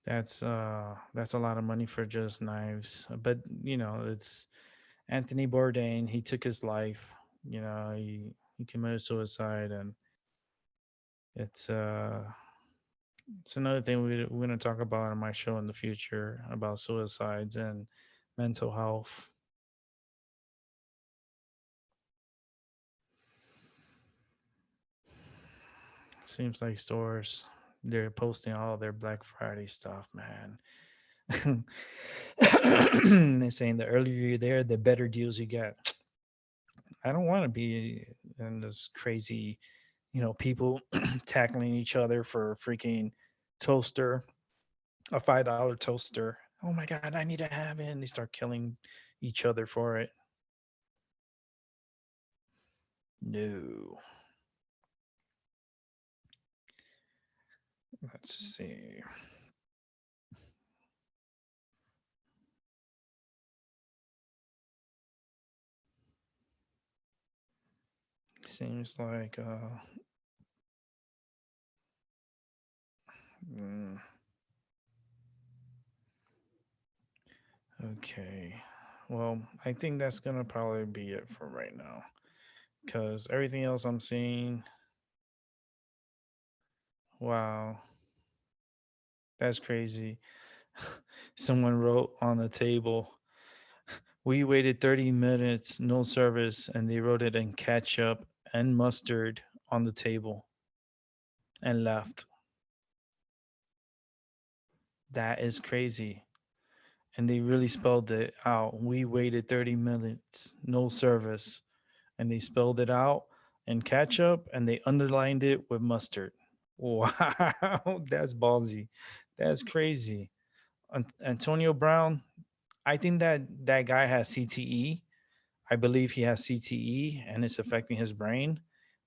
that's a lot of money for just knives. But it's Anthony Bourdain. He took his life. He committed suicide, and it's uh it's another thing we're going to talk about on my show in the future about suicides and mental health. Seems like stores, they're posting all their Black Friday stuff, man. They're saying the earlier you're there, the better deals you get. I don't want to be in this crazy, people tackling each other for a freaking toaster, a $5 toaster. Oh my God, I need to have it. And they start killing each other for it. No. Let's see. Seems like mm, okay. Well, I think that's gonna probably be it for right now. Cause everything else I'm seeing, wow, that's crazy. Someone wrote on the table, we waited 30 minutes, no service, and they wrote it in ketchup and mustard on the table and left. That is crazy. And they really spelled it out. We waited 30 minutes, no service. And they spelled it out in ketchup and they underlined it with mustard. Wow, that's ballsy. That's crazy. Antonio Brown, I think that guy has CTE. I believe he has CTE and it's affecting his brain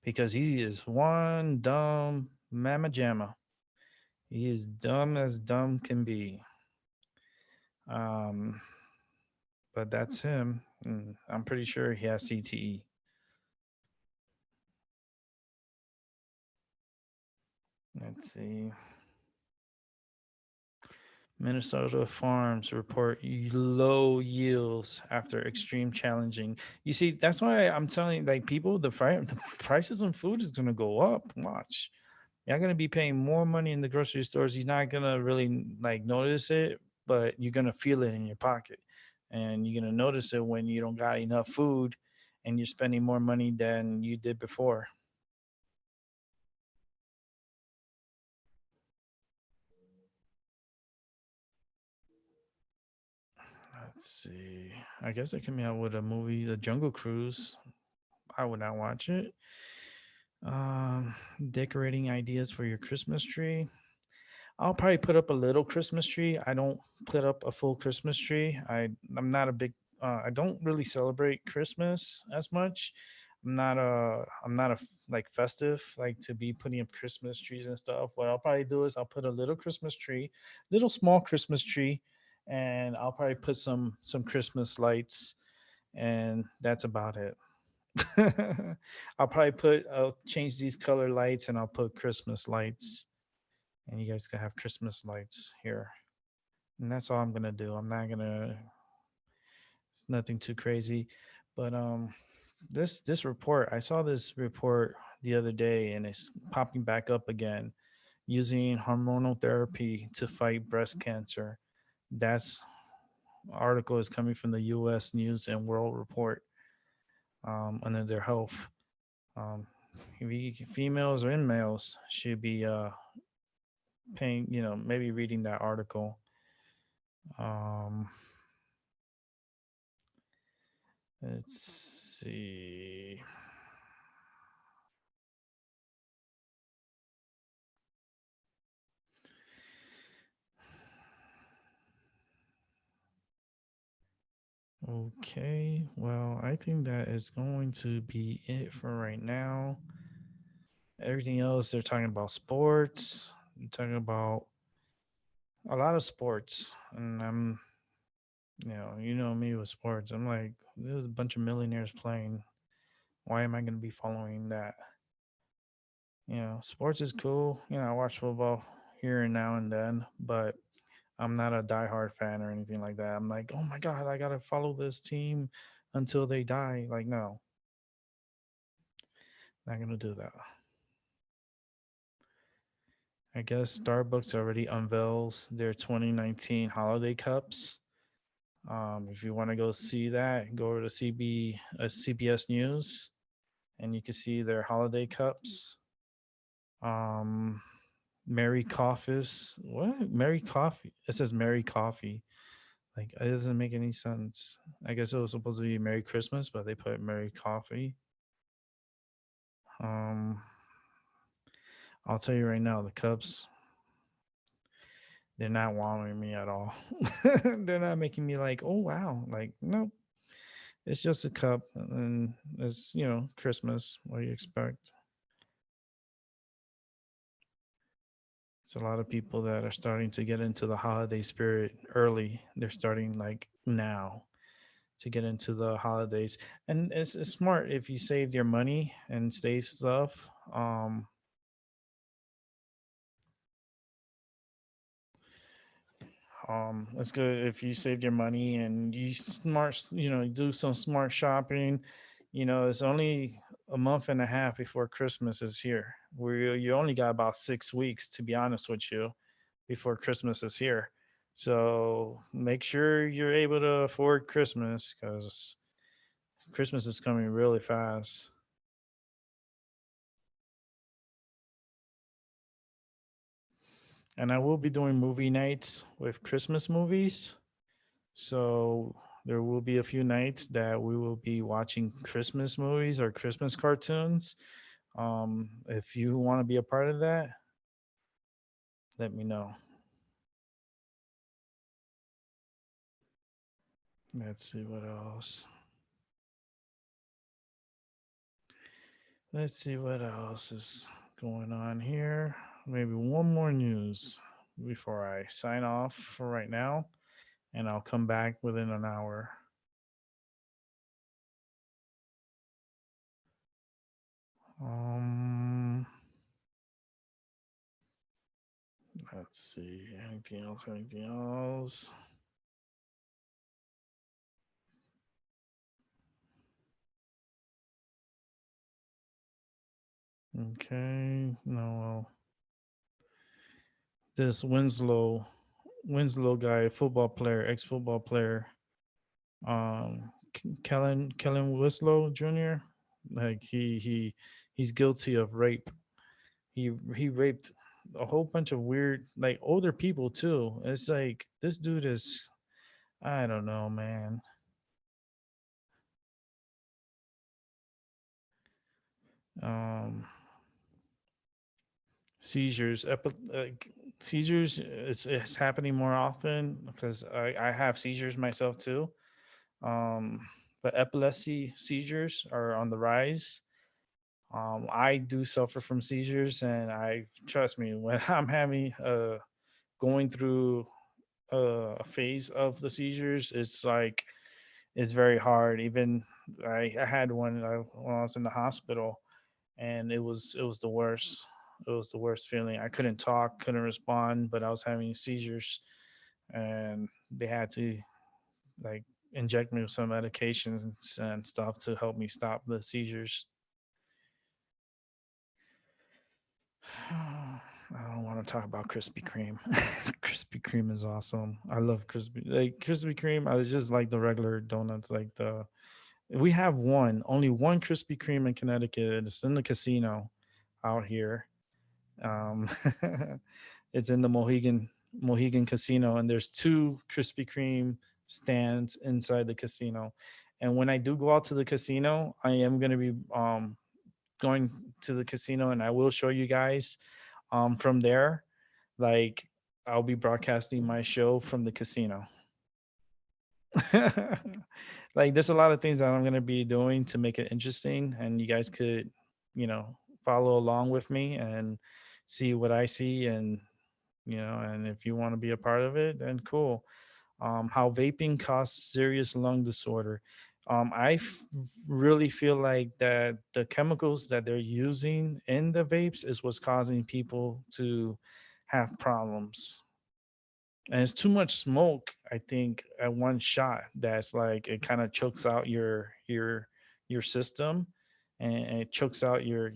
because he is one dumb mamma jamma. He is dumb as dumb can be. Um, but that's him. I'm pretty sure he has CTE. Let's see. Minnesota farms report low yields after extreme challenging. You see, that's why I'm telling like people the prices on food is gonna go up. Watch, you're gonna be paying more money in the grocery stores. You're not gonna really like notice it, but you're gonna feel it in your pocket, and you're gonna notice it when you don't got enough food, and you're spending more money than you did before. Let's see. I guess they coming out with a movie, The Jungle Cruise. I would not watch it. Decorating ideas for your Christmas tree. I'll probably put up a little Christmas tree. I don't put up a full Christmas tree. I'm not a big. I don't really celebrate Christmas as much. I'm not a like festive like to be putting up Christmas trees and stuff. What I'll probably do is I'll put a little Christmas tree, little small Christmas tree, and I'll probably put some Christmas lights, and that's about it. I'll change these color lights and I'll put Christmas lights, and you guys can have Christmas lights here. And that's all I'm gonna do. I'm not gonna. It's nothing too crazy, but this report. I saw this report the other day, and it's popping back up again. using hormonal therapy to fight breast cancer. That's article is coming from the U.S. News and World Report under their health. Um, Females or males should be paying, maybe reading that article. Um, let's see. Okay, well, I think that is going to be it for right now. Everything else, they're talking about sports. They're talking about a lot of sports, and you know me with sports. I'm like, there's a bunch of millionaires playing. Why am I going to be following that? Sports is cool. I watch football here and now and then, but I'm not a diehard fan or anything like that. I'm like, oh my god, I gotta follow this team until they die. Like, no, not gonna do that. I guess Starbucks already unveils their 2019 holiday cups. If you want to go see that, go to CBS News, and you can see their holiday cups. Um, Merry Coffee. What? Merry Coffee. It says Merry Coffee. Like, it doesn't make any sense. I guess it was supposed to be Merry Christmas, but they put Merry Coffee. Um, I'll tell you right now, the Cubs, they're not wowing me at all. They're not making me like, oh wow. Like, nope. It's just a cup, and it's Christmas. What do you expect? It's a lot of people that are starting to get into the holiday spirit early. They're starting like now to get into the holidays, and it's smart if you save your money and save stuff. It's good if you saved your money and you do some smart shopping. It's only a month and a half before Christmas is here. You only got about 6 weeks, to be honest with you, before Christmas is here. So make sure you're able to afford Christmas, because Christmas is coming really fast. And I will be doing movie nights with Christmas movies. So there will be a few nights that we will be watching Christmas movies or Christmas cartoons. If you want to be a part of that, let me know. Let's see what else. Let's see what else is going on here. Maybe one more news before I sign off for right now, and I'll come back within an hour. Um, let's see. Anything else? Anything else? Okay. No, well, this Winslow guy, football player, ex-football player, Kellen Winslow Jr. Like he's guilty of rape. He raped a whole bunch of weird, like, older people too. It's like this dude is, I don't know, man. Um, seizures, seizures is happening more often because I have seizures myself too. Um, but epilepsy seizures are on the rise. I do suffer from seizures, and I trust me when I'm having going through a phase of the seizures, it's like it's very hard. Even I had one when I was in the hospital, and it was the worst. It was the worst feeling. I couldn't talk, couldn't respond, but I was having seizures, and they had to, like, inject me with some medications and stuff to help me stop the seizures. I don't want to want to talk about Krispy Kreme. Krispy Kreme is awesome. I love Krispy Kreme. I was just like the regular donuts, like the we have only one Krispy Kreme in Connecticut. It's in the casino out here. Um, it's in the Mohegan Casino, and there's two Krispy Kreme stands inside the casino. And when I do go out to the casino, I am going to be going to the casino, and I will show you guys from there. Like I'll be broadcasting my show from the casino. Like there's a lot of things that I'm going to be doing to make it interesting, and you guys could, you know, follow along with me and see what I see, and and if you want to be a part of it, then cool. How vaping causes serious lung disorder. Really feel like that the chemicals that they're using in the vapes is what's causing people to have problems. And it's too much smoke, I think, at one shot. That's like it kind of chokes out your system, and it chokes out your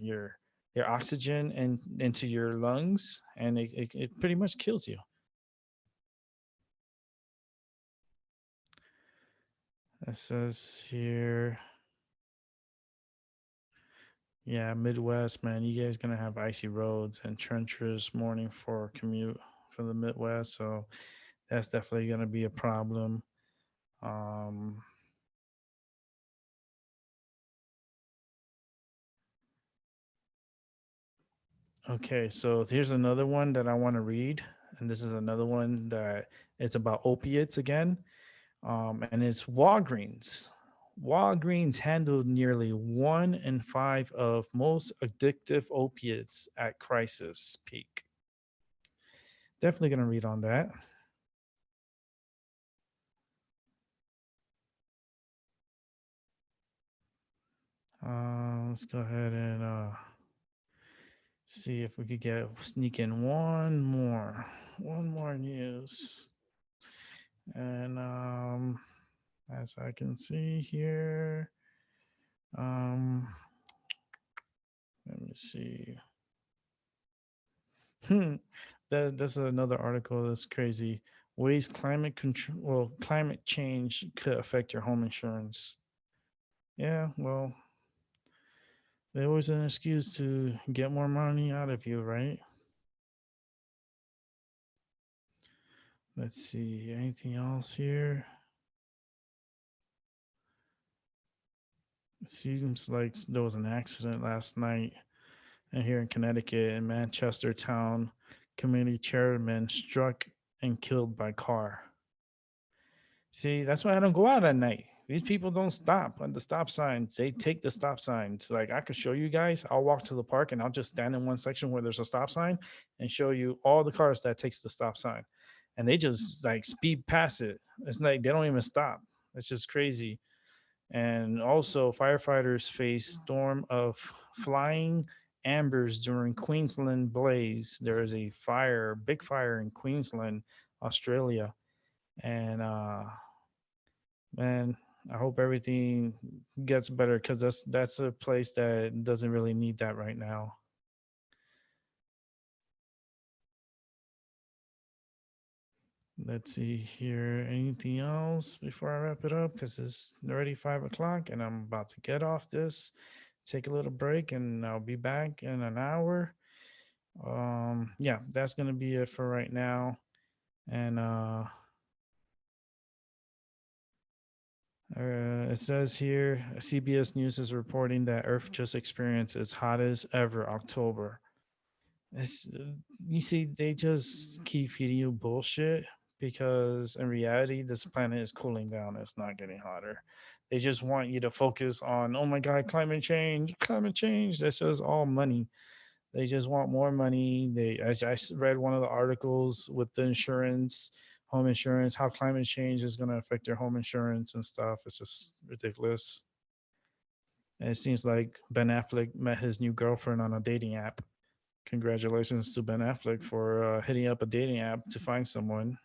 oxygen and into your lungs, and it pretty much kills you. It says here, yeah, Midwest, man, you guys gonna have icy roads and treacherous morning for commute from the Midwest, so that's definitely gonna be a problem. Um, okay, so here's another one that I want to read, and this is another one that it's about opiates again, and it's Walgreens. Walgreens handled nearly 1 in 5 of most addictive opiates at crisis peak. Definitely gonna read on that. Let's go ahead and see if we could sneak in one more news. And as I can see here, um, let me see. That's another article that's crazy. Ways climate change could affect your home insurance. Yeah, well, there's always an excuse to get more money out of you, right? Let's see. Anything else here? It seems like there was an accident last night here in Connecticut in Manchester town. Community chairman struck and killed by car. See, that's why I don't go out at night. These people don't stop at the stop signs. They take the stop signs. Like I could show you guys. I'll walk to the park and I'll just stand in one section where there's a stop sign and show you all the cars that takes the stop sign. And they just like speed past it. It's like they don't even stop. It's just crazy. And also, firefighters face storm of flying ambers during Queensland blaze. There is a big fire in Queensland, Australia, and man, I hope everything gets better because that's a place that doesn't really need that right now. Let's see here. Anything else before I wrap it up? Because it's already 5 o'clock and I'm about to get off this, take a little break, and I'll be back in an hour. Yeah, that's gonna be it for right now. And it says here CBS News is reporting that Earth just experienced its hottest ever October. It's, you see, they just keep feeding you bullshit because in reality, this planet is cooling down. It's not getting hotter. They just want you to focus on, oh my God, climate change, climate change. That's just all money. They just want more money. Read one of the articles with the insurance, home insurance, how climate change is going to affect your home insurance and stuff. It's just ridiculous. And it seems like Ben Affleck met his new girlfriend on a dating app. Congratulations to Ben Affleck for hitting up a dating app to find someone.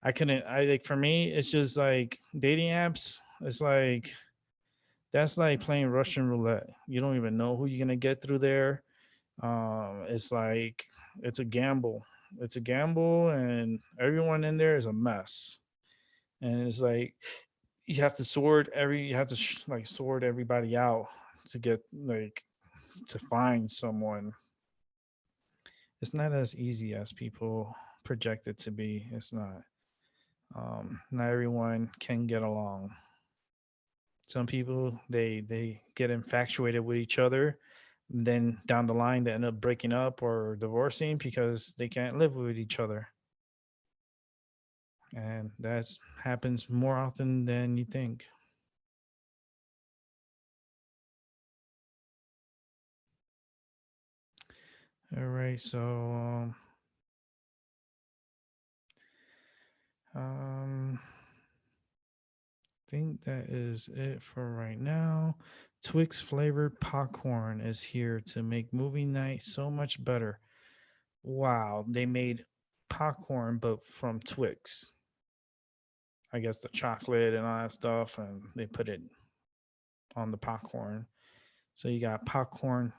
I couldn't. I like for me, it's just like dating apps. It's like that's like playing Russian roulette. You don't even know who you're gonna get through there. It's like it's a gamble. It's a gamble, and everyone in there is a mess. And it's like you have to like sort everybody out to get like to find someone. It's not as easy as people project it to be. It's not. Not everyone can get along. Some people they get infatuated with each other, then down the line they end up breaking up or divorcing because they can't live with each other, and that happens more often than you think. All right, so um think that is it for right now. Twix flavored popcorn is here to make movie night so much better. Wow, they made popcorn but from Twix. I guess the chocolate and all that stuff, and they put it on the popcorn. So you got popcorn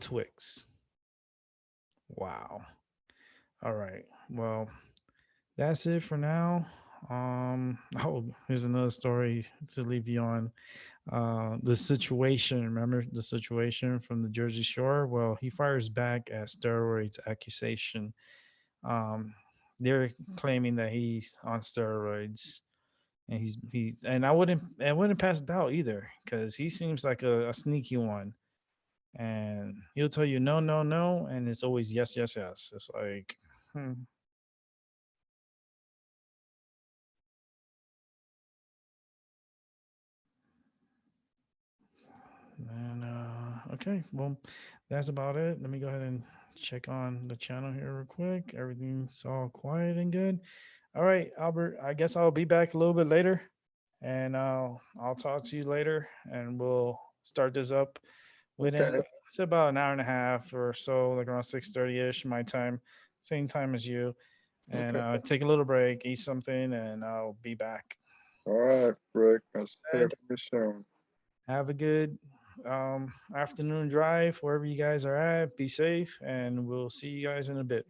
Twix. Wow. All right. Well, that's it for now. Oh, here's another story to leave you on. The situation. Remember the situation from the Jersey Shore? Well, he fires back at steroids accusation. Um, they're claiming that he's on steroids, and I wouldn't pass doubt either because he seems like a sneaky one, and he'll tell you no, no, no, and it's always yes, yes, yes. It's like, hmm, and okay, well, that's about it. Let me go ahead and check on the channel here real quick. Everything's all quiet and good. All right, Albert. I guess I'll be back a little bit later, and I'll talk to you later, and we'll start this up within Okay. it's about an hour and a half or so, like around 6:30 ish my time, same time as you. And Okay. take a little break, eat something, and I'll be back. All right, Rick. I'll hear Good. from you soon. Have a good afternoon drive wherever you guys are at. Be safe, and we'll see you guys in a bit.